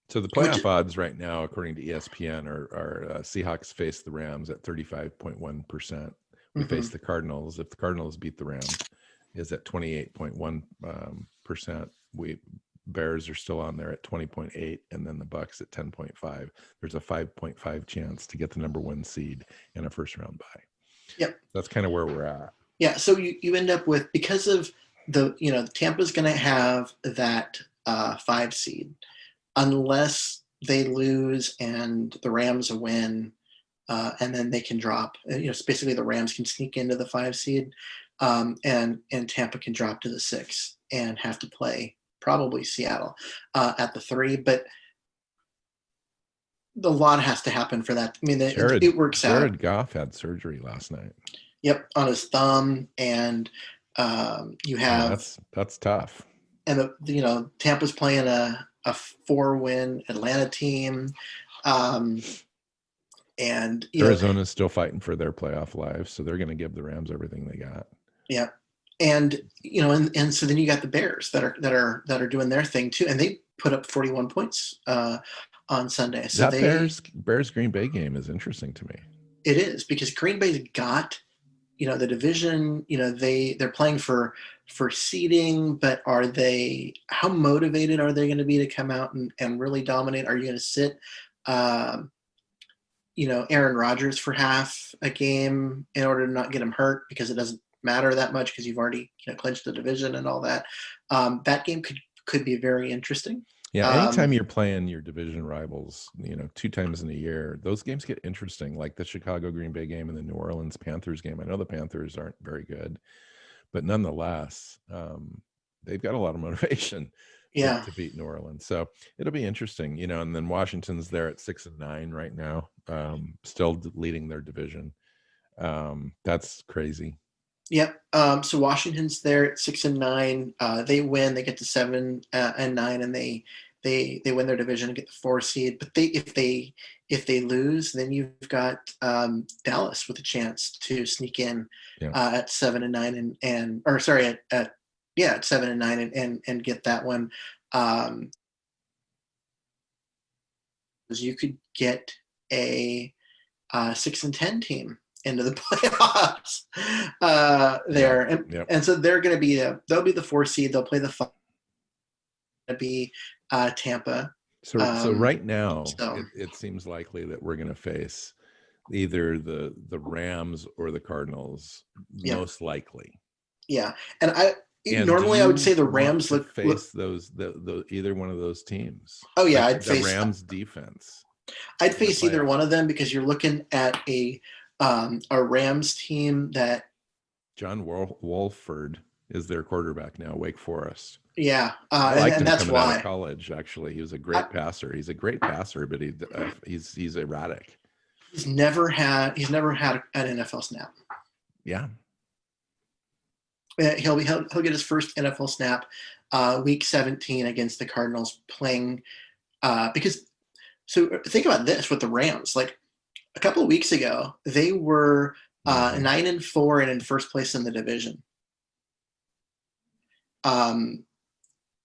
[SPEAKER 1] So the playoff odds right now, according to ESPN, are Seahawks face the Rams at 35.1%. We face the Cardinals. If the Cardinals beat the Rams, is at 28.1%. Bears are still on there at 20.8, and then the Bucks at 10.5. There's a 5.5 chance to get the number 1 seed in a first round bye.
[SPEAKER 2] Yep.
[SPEAKER 1] That's kind of where we're at.
[SPEAKER 2] Yeah. So you end up with, because of Tampa's going to have that 5 seed unless they lose and the Rams win, and then they can drop. Basically the Rams can sneak into the 5 seed, and Tampa can drop to the 6 and have to play probably Seattle at the 3. But a lot has to happen for that. I mean, it works out.
[SPEAKER 1] Jared Goff had surgery last night.
[SPEAKER 2] Yep, on his thumb, and you have
[SPEAKER 1] that's tough.
[SPEAKER 2] And Tampa's playing a 4-win Atlanta team, and
[SPEAKER 1] Arizona's still fighting for their playoff lives, so they're going to give the Rams everything they got.
[SPEAKER 2] Yeah, and and so then you got the Bears that are doing their thing too, and they put up 41 points on Sunday. So
[SPEAKER 1] that Bears Green Bay game is interesting to me.
[SPEAKER 2] It is, because Green Bay's got the division. They're playing for seeding, but how motivated are they going to be to come out and really dominate? Are you going to sit Aaron Rodgers for half a game in order to not get him hurt, because it doesn't matter that much because you've already clinched the division and all that? That game could be very interesting.
[SPEAKER 1] Yeah, anytime you're playing your division rivals, 2 times in a year, those games get interesting, like the Chicago Green Bay game and the New Orleans Panthers game. I know the Panthers aren't very good, but nonetheless, they've got a lot of motivation to beat New Orleans. So it'll be interesting, and then Washington's there at 6-9 right now, still leading their division. That's crazy.
[SPEAKER 2] Yep. So Washington's there at 6-9. They win, they get to 7-9, and they they win their division and get the 4 seed. But if they lose, then you've got Dallas with a chance to sneak in at 7-9 at 7-9 and get that one. You could get a 6-10 team into the playoffs there, and so they're going to be they'll be the 4 seed. They'll play the 5. It'll be Tampa.
[SPEAKER 1] So right now, it seems likely that we're going to face either the Rams or the Cardinals, most likely.
[SPEAKER 2] Yeah, and normally I would say the Rams
[SPEAKER 1] face those either one of those teams.
[SPEAKER 2] Oh yeah,
[SPEAKER 1] I'd face the Rams defense.
[SPEAKER 2] I'd face either one of them because you're looking at a Rams team that
[SPEAKER 1] John Wolford is their quarterback now, Wake Forest.
[SPEAKER 2] Yeah,
[SPEAKER 1] I liked him
[SPEAKER 2] that's
[SPEAKER 1] coming
[SPEAKER 2] why.
[SPEAKER 1] out of college. Actually, he was a great passer. He's a great passer, but he's erratic.
[SPEAKER 2] He's never had an NFL snap.
[SPEAKER 1] Yeah.
[SPEAKER 2] He'll get his first NFL snap week 17 against the Cardinals playing because so think about this with the Rams. Like a couple of weeks ago, they were 9-4 and in first place in the division.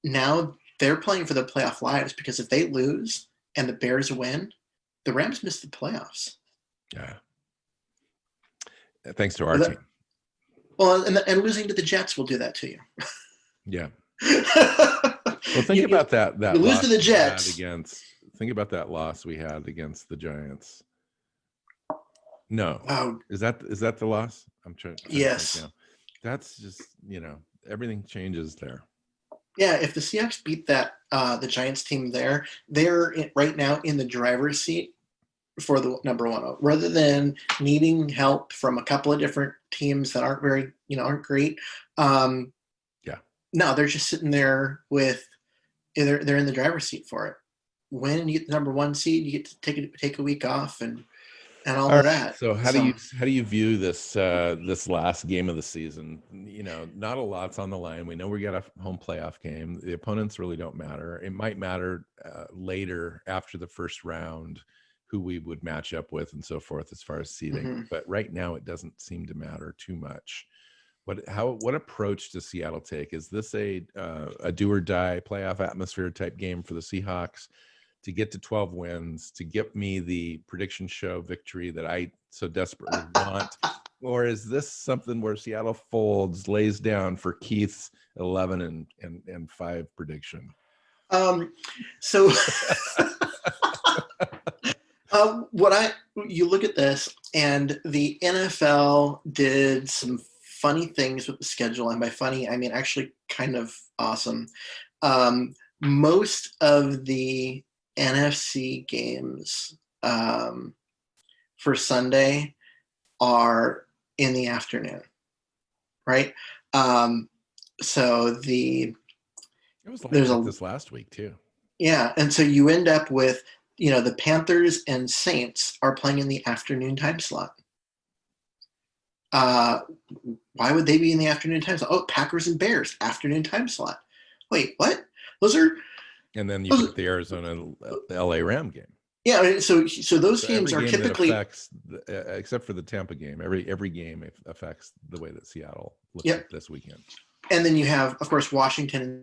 [SPEAKER 2] Now they're playing for the playoff lives because if they lose and the Bears win, the Rams miss the playoffs.
[SPEAKER 1] Yeah. Thanks to our team.
[SPEAKER 2] Well, and losing to the Jets will do that to you.
[SPEAKER 1] Yeah. Well, think about that.
[SPEAKER 2] You lose to the Jets.
[SPEAKER 1] Think about that loss we had against the Giants. No.
[SPEAKER 2] Oh.
[SPEAKER 1] Is that the loss? I'm trying
[SPEAKER 2] yes.
[SPEAKER 1] to think now. That's just, everything changes there.
[SPEAKER 2] Yeah, if the Seahawks beat the Giants team there, they're right now in the driver's seat for the number 1, rather than needing help from a couple of different teams that aren't very, aren't great. No, they're just sitting there they're in the driver's seat for it. When you get the number 1 seed, you get to take a week off and all of that.
[SPEAKER 1] So how do you view this last game of the season? Not a lot's on the line. We know we got a home playoff game. The opponents really don't matter. It might matter later after the first round who we would match up with and so forth as far as seeding. Mm-hmm. But right now it doesn't seem to matter too much. What approach does Seattle take? Is this a do or die playoff atmosphere type game for the Seahawks to get to 12 wins, to get me the prediction show victory that I so desperately want? Or is this something where Seattle folds, lays down for Keith's 11 and 5 prediction?
[SPEAKER 2] So you look at this, and the NFL did some funny things with the schedule, and by funny I mean actually kind of awesome. Most of the NFC games for Sunday are in the afternoon, right? So it
[SPEAKER 1] was like this last week too.
[SPEAKER 2] Yeah, and so you end up with the Panthers and Saints are playing in the afternoon time slot. Why would they be in the afternoon time slot? Oh, Packers and Bears, afternoon time slot. Wait, what? Those are... And
[SPEAKER 1] then you put the Arizona, the LA Ram game.
[SPEAKER 2] Yeah, so those games are typically...
[SPEAKER 1] except for the Tampa game, every game affects the way that Seattle looks at this weekend.
[SPEAKER 2] And then you have, of course, Washington and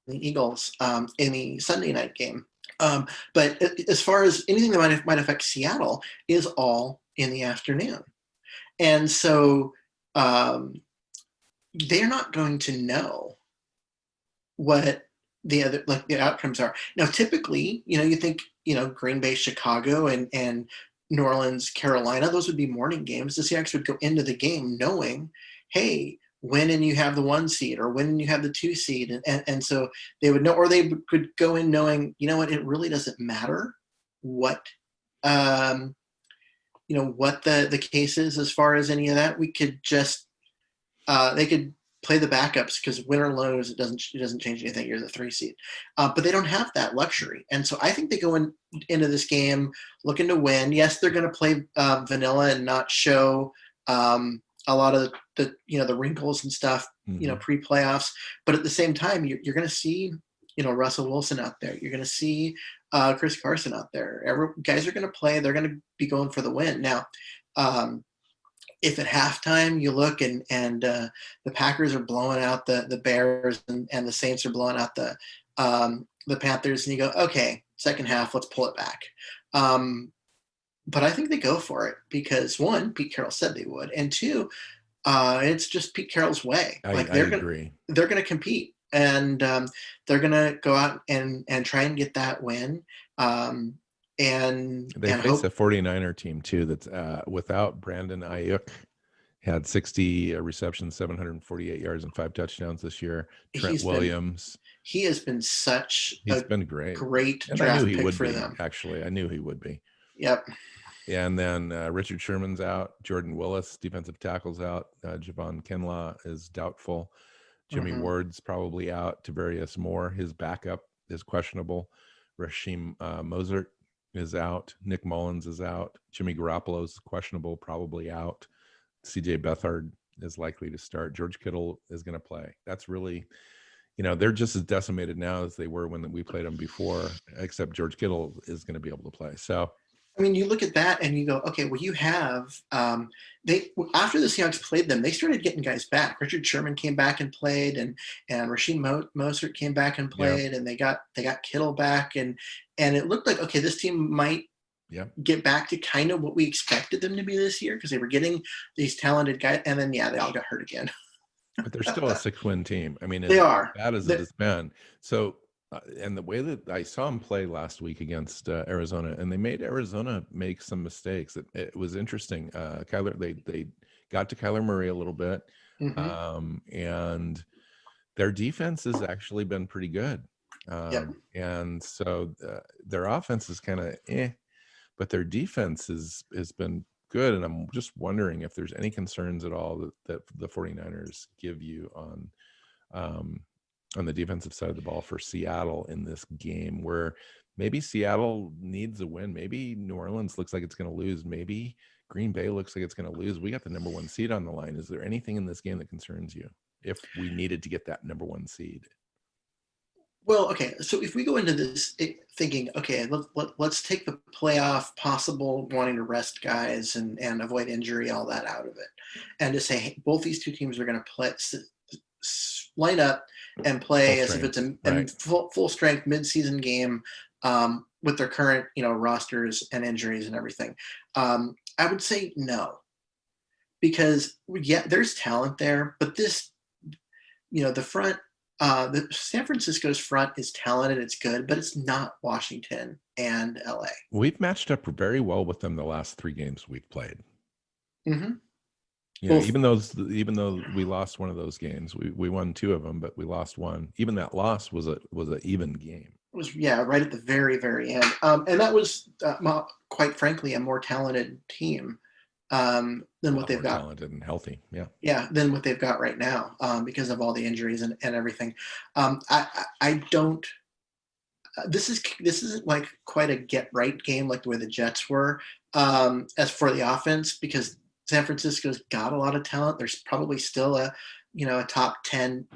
[SPEAKER 2] the Eagles in the Sunday night game. But as far as anything that might affect Seattle is all in the afternoon. And so they're not going to know what the outcomes are. Now, typically, you think, Green Bay, Chicago, and New Orleans, Carolina, those would be morning games. The Seahawks would go into the game knowing, hey, when and you have the 1 seed or when you have the 2 seed. And so they would know, or they could go in knowing, what, it really doesn't matter what, what the case is as far as any of that. We could just, they could play the backups because win or lose, it doesn't change anything. You're the 3 seed. But they don't have that luxury. And so I think they go into this game looking to win. Yes, they're going to play vanilla and not show a lot of the wrinkles and stuff, pre-playoffs. But at the same time, you're going to see Russell Wilson out there. You're going to see Chris Carson out there. Guys are going to play. They're going to be going for the win. Now, if at halftime you look and the Packers are blowing out the Bears and the Saints are blowing out the Panthers, and you go, okay, second half, let's pull it back. But I think they go for it because, one, Pete Carroll said they would, and two, it's just Pete Carroll's way.
[SPEAKER 1] I agree.
[SPEAKER 2] They're going to compete, and they're going to go out and try and get that win. And
[SPEAKER 1] they face a 49er team too that's without Brandon Ayuk, had 60 receptions, 748 yards and 5 touchdowns this year. Trent Williams.
[SPEAKER 2] He has been
[SPEAKER 1] He's been great
[SPEAKER 2] and draft pick for
[SPEAKER 1] be,
[SPEAKER 2] them.
[SPEAKER 1] Actually, I knew he would be.
[SPEAKER 2] Yep.
[SPEAKER 1] And then Richard Sherman's out. Jordan Willis, defensive tackle's out. Javon Kinlaw is doubtful. Jimmy Ward's probably out. Tavarius Moore, his backup, is questionable. Rasheem Mostert is out. Nick Mullins is out. Jimmy Garoppolo is questionable, probably out. CJ Beathard is likely to start. George Kittle is going to play. That's really, they're just as decimated now as they were when we played them before, except George Kittle is going to be able to play. So,
[SPEAKER 2] I mean, you look at that and you go, okay, well, you have after the Seahawks played them, they started getting guys back. Richard Sherman came back and played, and Rasheem Mostert came back and played, and they got Kittle back, and it looked like, okay, this team might get back to kind of what we expected them to be this year, because they were getting these talented guys, and then they all got hurt again.
[SPEAKER 1] But they're still a 6-win team. I mean,
[SPEAKER 2] they are
[SPEAKER 1] bad as it has been. So. And the way that I saw them play last week against Arizona, and they made Arizona make some mistakes. It was interesting. They got to Kyler Murray a little bit, and their defense has actually been pretty good. And so their offense is kind of but their defense has been good. And I'm just wondering if there's any concerns at all that the 49ers give you on the defensive side of the ball for Seattle in this game, where maybe Seattle needs a win. Maybe New Orleans looks like it's going to lose. Maybe Green Bay looks like it's going to lose. We got the number 1 seed on the line. Is there anything in this game that concerns you if we needed to get that number 1 seed?
[SPEAKER 2] Well, okay. So if we go into this thinking, okay, let's take the playoff possible wanting to rest guys and avoid injury, all that out of it, and to say, hey, both these two teams are going to play, line up and play as if it's a full strength mid-season game with their current rosters and injuries and everything. I would say no, because there's talent there, but this the front, the San Francisco's front is talented, it's good, but it's not Washington and LA.
[SPEAKER 1] We've matched up very well with them the last 3 games we've played. Even though we lost one of those games, we won 2 of them, but we lost one. Even that loss was an even game.
[SPEAKER 2] It was right at the very, very end, and that was quite frankly a more talented team than what they've got.
[SPEAKER 1] Talented and healthy,
[SPEAKER 2] than what they've got right now because of all the injuries and everything. I don't. This isn't like quite a get right game like the way the Jets were as for the offense, because San Francisco's got a lot of talent. There's probably still a top 10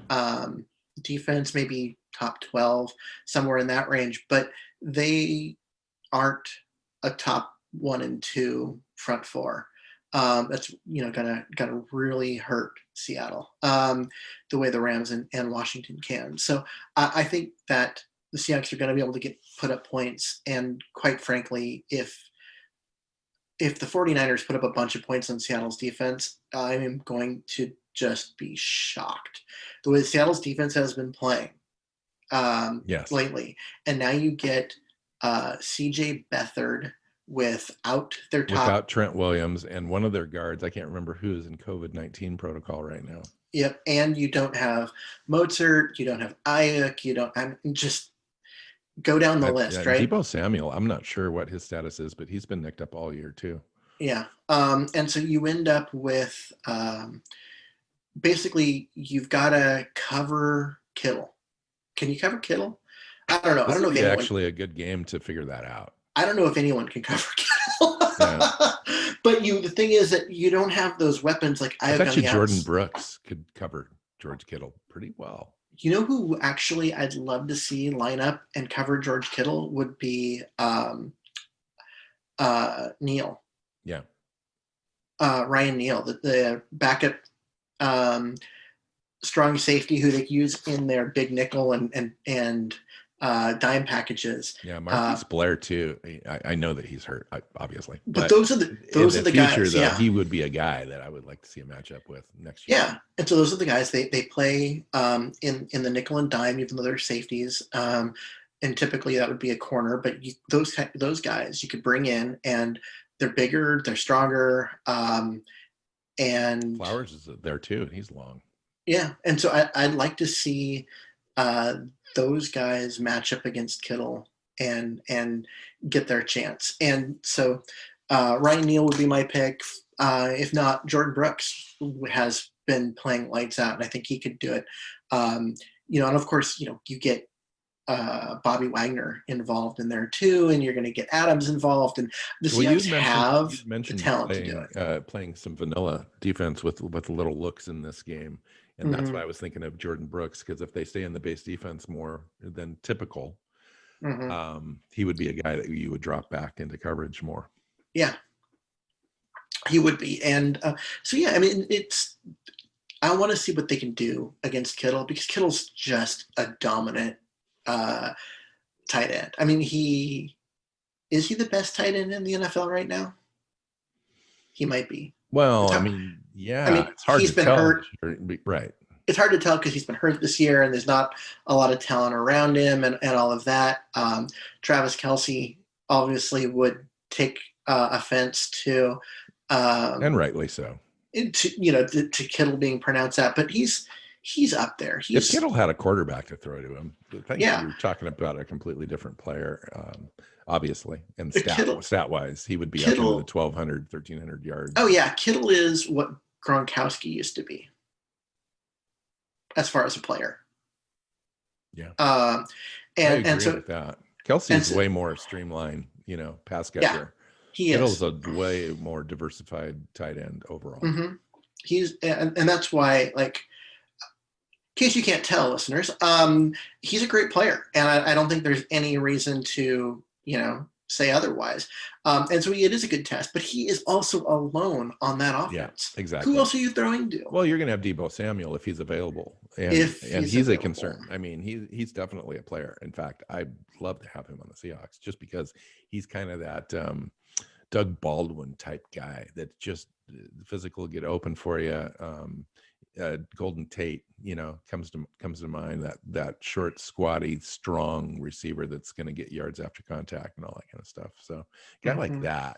[SPEAKER 2] defense, maybe top 12, somewhere in that range, but they aren't a top 1 and 2 front 4. That's gonna really hurt Seattle the way the Rams and Washington can. So I think that the Seahawks are going to be able to put up points, and quite frankly, if the 49ers put up a bunch of points on Seattle's defense, I'm going to just be shocked. The way Seattle's defense has been playing lately. And now you get CJ Beathard without
[SPEAKER 1] Trent Williams and one of their guards. I can't remember who is in COVID-19 protocol right now.
[SPEAKER 2] Yep. And you don't have Mozart. You don't have Ayuk. Just go down the list, right?
[SPEAKER 1] Deebo Samuel, I'm not sure what his status is, but he's been nicked up all year too.
[SPEAKER 2] Yeah. And so you end up with basically you've got to cover Kittle. Can you cover Kittle? I don't know.
[SPEAKER 1] I don't know if anyone, actually a good game to figure that out.
[SPEAKER 2] I don't know if anyone can cover Kittle. But the thing is that you don't have those weapons like
[SPEAKER 1] I bet you Jordan Brooks could cover George Kittle pretty well.
[SPEAKER 2] You know who actually I'd love to see line up and cover George Kittle would be Neal.
[SPEAKER 1] Yeah.
[SPEAKER 2] Ryan Neal, the backup strong safety who they use in their big nickel and dime packages.
[SPEAKER 1] Yeah, Marquise Blair too. I know that he's hurt, obviously.
[SPEAKER 2] But those are the
[SPEAKER 1] future,
[SPEAKER 2] guys.
[SPEAKER 1] Though,
[SPEAKER 2] yeah,
[SPEAKER 1] he would be a guy that I would like to see a matchup with next year.
[SPEAKER 2] Yeah, and so those are the guys they play in the nickel and dime, even though they're safeties. And typically that would be a corner, but those guys you could bring in, and they're bigger, they're stronger. And
[SPEAKER 1] Flowers is there too. He's long.
[SPEAKER 2] Yeah, and so I'd like to see those guys match up against Kittle and get their chance. And so Ryan Neal would be my pick. If not, Jordan Brooks has been playing lights out, and I think he could do it. And of course, you get Bobby Wagner involved in there too, and you're going to get Adams involved, and the Seahawks have the talent to do it.
[SPEAKER 1] Playing some vanilla defense with little looks in this game, and that's why I was thinking of Jordan Brooks, because if they stay in the base defense more than typical, he would be a guy that you would drop back into coverage more.
[SPEAKER 2] Yeah, he would be, and I want to see what they can do against Kittle, because Kittle's just a dominant tight end. I mean, is he the best tight end in the NFL right now? He might be.
[SPEAKER 1] Well, it's hard
[SPEAKER 2] he's
[SPEAKER 1] to
[SPEAKER 2] been
[SPEAKER 1] tell.
[SPEAKER 2] hurt.
[SPEAKER 1] Right.
[SPEAKER 2] It's hard to tell because he's been hurt this year, and there's not a lot of talent around him, and all of that. Travis Kelce obviously would take offense to,
[SPEAKER 1] and rightly so,
[SPEAKER 2] to Kittle being pronounced that, but he's up there.
[SPEAKER 1] If Kittle had a quarterback to throw to him, you're talking about a completely different player, obviously. And stat-wise, he would be up into the 1,200, 1,300 yards.
[SPEAKER 2] Oh, yeah. Kittle is what Gronkowski used to be as far as a player.
[SPEAKER 1] Yeah.
[SPEAKER 2] I agree
[SPEAKER 1] with that. Kelsey's way more streamlined, pass catcher.
[SPEAKER 2] Yeah, he
[SPEAKER 1] Kittle's
[SPEAKER 2] is.
[SPEAKER 1] a way more diversified tight end overall.
[SPEAKER 2] Mm-hmm. And that's why, like, in case you can't tell, listeners, he's a great player, and I don't think there's any reason to, say otherwise. And so it is a good test, but he is also alone on that offense.
[SPEAKER 1] Yeah, exactly.
[SPEAKER 2] Who else are you throwing to?
[SPEAKER 1] Well, you're going to have Deebo Samuel if he's available, and he's a concern. I mean, he's definitely a player. In fact, I'd love to have him on the Seahawks just because he's kind of that Doug Baldwin type guy that's just physical, get open for you. Golden Tate, comes to mind, that short, squatty, strong receiver that's going to get yards after contact and all that kind of stuff. So a guy like that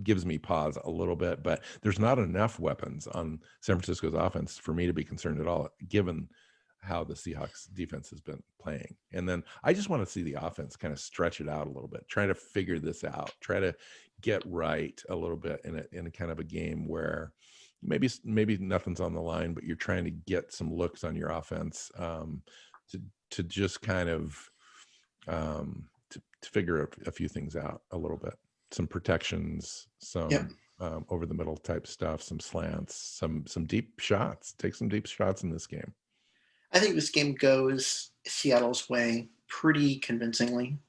[SPEAKER 1] gives me pause a little bit, but there's not enough weapons on San Francisco's offense for me to be concerned at all, given how the Seahawks defense has been playing. And then I just want to see the offense kind of stretch it out a little bit, try to figure this out, try to get right a little bit in a kind of a game where maybe nothing's on the line, but you're trying to get some looks on your offense to just kind of to figure a few things out a little bit. Some protections, some over the middle type stuff, some slants, some deep shots. Take some deep shots in this game.
[SPEAKER 2] I think this game goes Seattle's way pretty convincingly.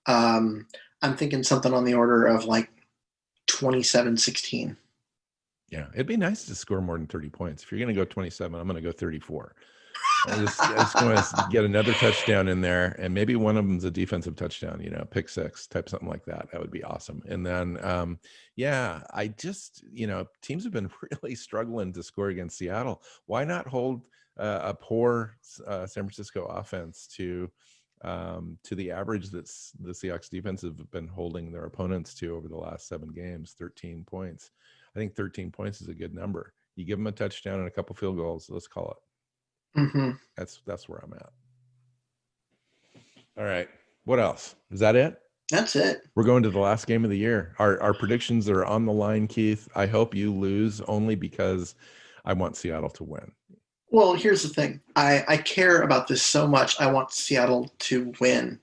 [SPEAKER 2] I'm thinking something on the order of like 27-16.
[SPEAKER 1] Yeah, it'd be nice to score more than 30 points. If you're going to go 27, I'm going to go 34. I just want to get another touchdown in there, and maybe one of them's a defensive touchdown, pick six type, something like that. That would be awesome. And then, I just, teams have been really struggling to score against Seattle. Why not hold a poor San Francisco offense to the average that the Seahawks defense have been holding their opponents to over the last 7 games, 13 points. I think 13 points is a good number. You give them a touchdown and a couple field goals, let's call it.
[SPEAKER 2] Mm-hmm.
[SPEAKER 1] That's where I'm at. All right. What else? Is that it?
[SPEAKER 2] That's it.
[SPEAKER 1] We're going to the last game of the year. Our predictions are on the line, Keith. I hope you lose only because I want Seattle to win.
[SPEAKER 2] Well, here's the thing. I care about this so much. I want Seattle to win.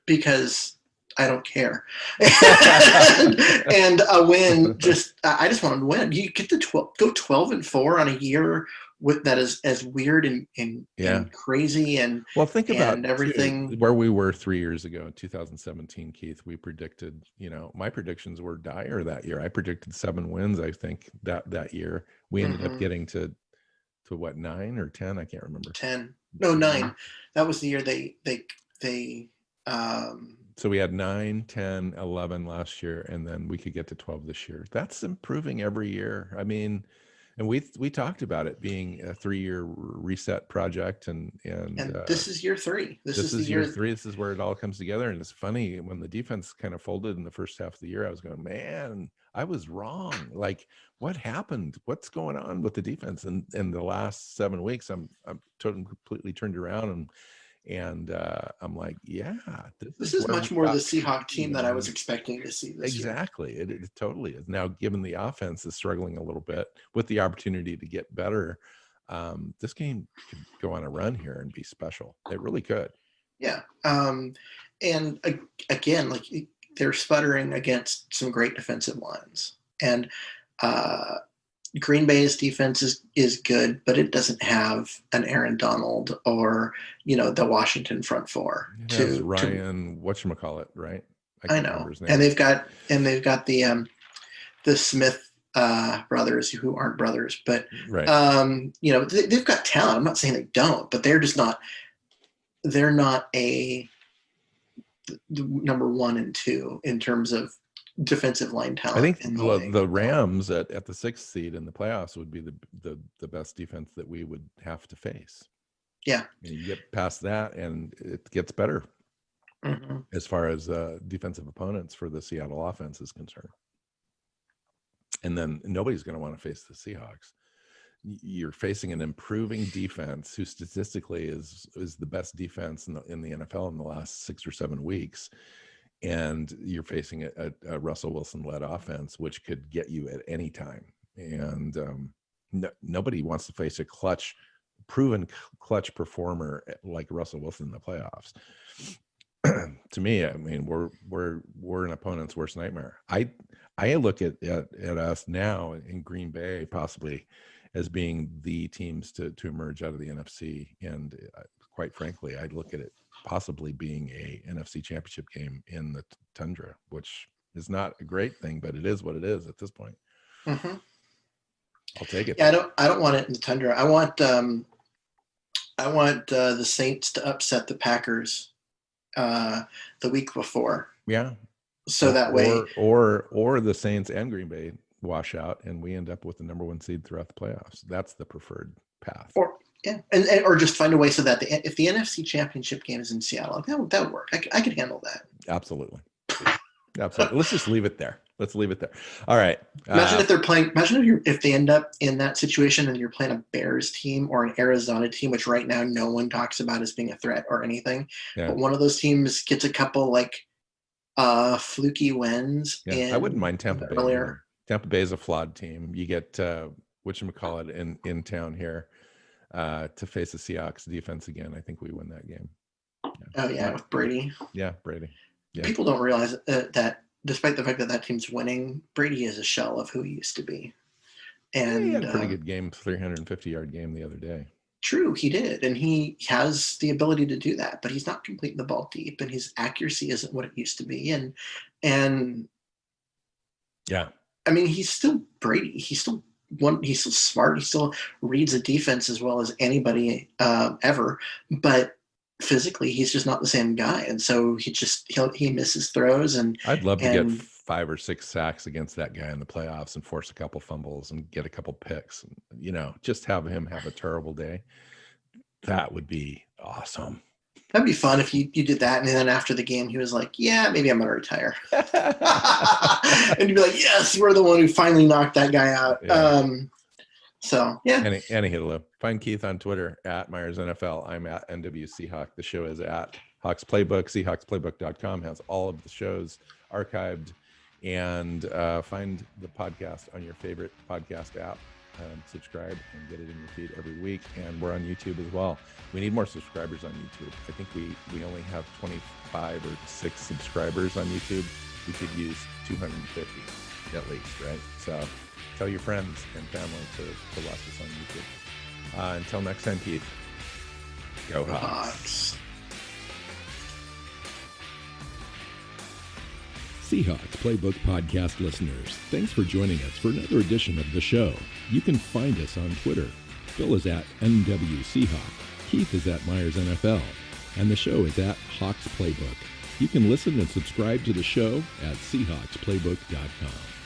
[SPEAKER 2] Because I don't care. And a win, I just want to win. You get to go 12-4 on a year that is as weird and crazy and
[SPEAKER 1] well, think about
[SPEAKER 2] everything
[SPEAKER 1] too, where we were 3 years ago in 2017, Keith. We predicted, my predictions were dire that year. I predicted 7 wins. I think that year we ended up getting to what, 9 or 10? I can't remember.
[SPEAKER 2] 10. No, 9. That was the year they
[SPEAKER 1] so we had 9, 10, 11 last year, and then we could get to 12 this year. That's improving every year. I mean, and we talked about it being a 3-year reset project, and
[SPEAKER 2] this is year 3. This is
[SPEAKER 1] year 3. This is where it all comes together. And it's funny, when the defense kind of folded in the first half of the year, I was going, man, I was wrong. Like, what happened? What's going on with the defense? And in the last 7 weeks, I'm totally completely turned around, and I'm like, yeah,
[SPEAKER 2] this is much more the Seahawks team that I was expecting to see this year.
[SPEAKER 1] Exactly. It totally is. Now, given the offense is struggling a little bit with the opportunity to get better, this game could go on a run here and be special. It really could.
[SPEAKER 2] Yeah. And again, like, they're sputtering against some great defensive lines. And Green Bay's defense is good, but it doesn't have an Aaron Donald or, the Washington front four.
[SPEAKER 1] Ryan, whatchamacallit, right?
[SPEAKER 2] I know. And they've got the Smith brothers, who aren't brothers, but
[SPEAKER 1] right.
[SPEAKER 2] They've got talent. I'm not saying they don't, but they're not the number 1 and 2 in terms of defensive line talent.
[SPEAKER 1] I think the Rams at the 6th seed in the playoffs would be the best defense that we would have to face.
[SPEAKER 2] Yeah.
[SPEAKER 1] And you get past that and it gets better as far as defensive opponents for the Seattle offense is concerned. And then nobody's going to want to face the Seahawks. You're facing an improving defense who statistically is the best defense in the NFL in the last 6 or 7 weeks. And you're facing a Russell Wilson-led offense, which could get you at any time. And nobody wants to face a proven clutch performer like Russell Wilson in the playoffs. To me, I mean, we're an opponent's worst nightmare. I look at us now in Green Bay possibly as being the teams to emerge out of the NFC, and quite frankly, I look at it possibly being a NFC championship game in the tundra, which is not a great thing, but it is what it is at this point.
[SPEAKER 2] Mm-hmm.
[SPEAKER 1] I'll take it.
[SPEAKER 2] Yeah, I don't want it in the tundra. I want the Saints to upset the Packers the week before.
[SPEAKER 1] Yeah.
[SPEAKER 2] So that way,
[SPEAKER 1] or the Saints and Green Bay wash out, and we end up with the number 1 seed throughout the playoffs. That's the preferred path.
[SPEAKER 2] Or just find a way so that if the NFC Championship game is in Seattle, that would work. I could handle that.
[SPEAKER 1] Absolutely. Let's just leave it there. All right.
[SPEAKER 2] Imagine if they're playing. Imagine if they end up in that situation and you're playing a Bears team or an Arizona team, which right now no one talks about as being a threat or anything. Yeah. But one of those teams gets a couple fluky wins.
[SPEAKER 1] Yeah, I wouldn't mind Tampa Bay earlier. Tampa Bay is a flawed team. You get whatchamacallit in town here to face the Seahawks defense again. I think we win that game.
[SPEAKER 2] Yeah. Oh yeah, with Brady.
[SPEAKER 1] Yeah, Brady. Yeah.
[SPEAKER 2] People don't realize that despite the fact that team's winning, Brady is a shell of who he used to be. And
[SPEAKER 1] he had a pretty good game, 350-yard game the other day.
[SPEAKER 2] True, he did, and he has the ability to do that, but he's not completing the ball deep, and his accuracy isn't what it used to be. And
[SPEAKER 1] yeah,
[SPEAKER 2] I mean, he's still Brady. He's still smart. He still reads a defense as well as anybody ever, but physically he's just not the same guy. And so he misses throws. And
[SPEAKER 1] I'd love to get 5 or 6 sacks against that guy in the playoffs and force a couple fumbles and get a couple picks, and, just have him have a terrible day. That would be awesome.
[SPEAKER 2] That'd be fun if you did that, and then after the game, he was like, yeah, maybe I'm going to retire. And you'd be like, yes, we're the one who finally knocked that guy out. Yeah. So, yeah.
[SPEAKER 1] Any Hitler. Find Keith on Twitter at Myers NFL. I'm at NW Seahawk. The show is at Hawks Playbook. SeahawksPlaybook.com has all of the shows archived. And find the podcast on your favorite podcast app. Subscribe and get it in your feed every week. And we're on YouTube as well. We need more subscribers on YouTube. I think we only have 25 or 6 subscribers on YouTube. We could use 250 at least, right? So tell your friends and family to watch us on YouTube. Until next time, Keith. Go Hawks.
[SPEAKER 3] Seahawks Playbook Podcast listeners, thanks for joining us for another edition of the show. You can find us on Twitter. Phil is at NW Seahawk, Keith is at Myers NFL, and the show is at Hawks Playbook. You can listen and subscribe to the show at SeahawksPlaybook.com.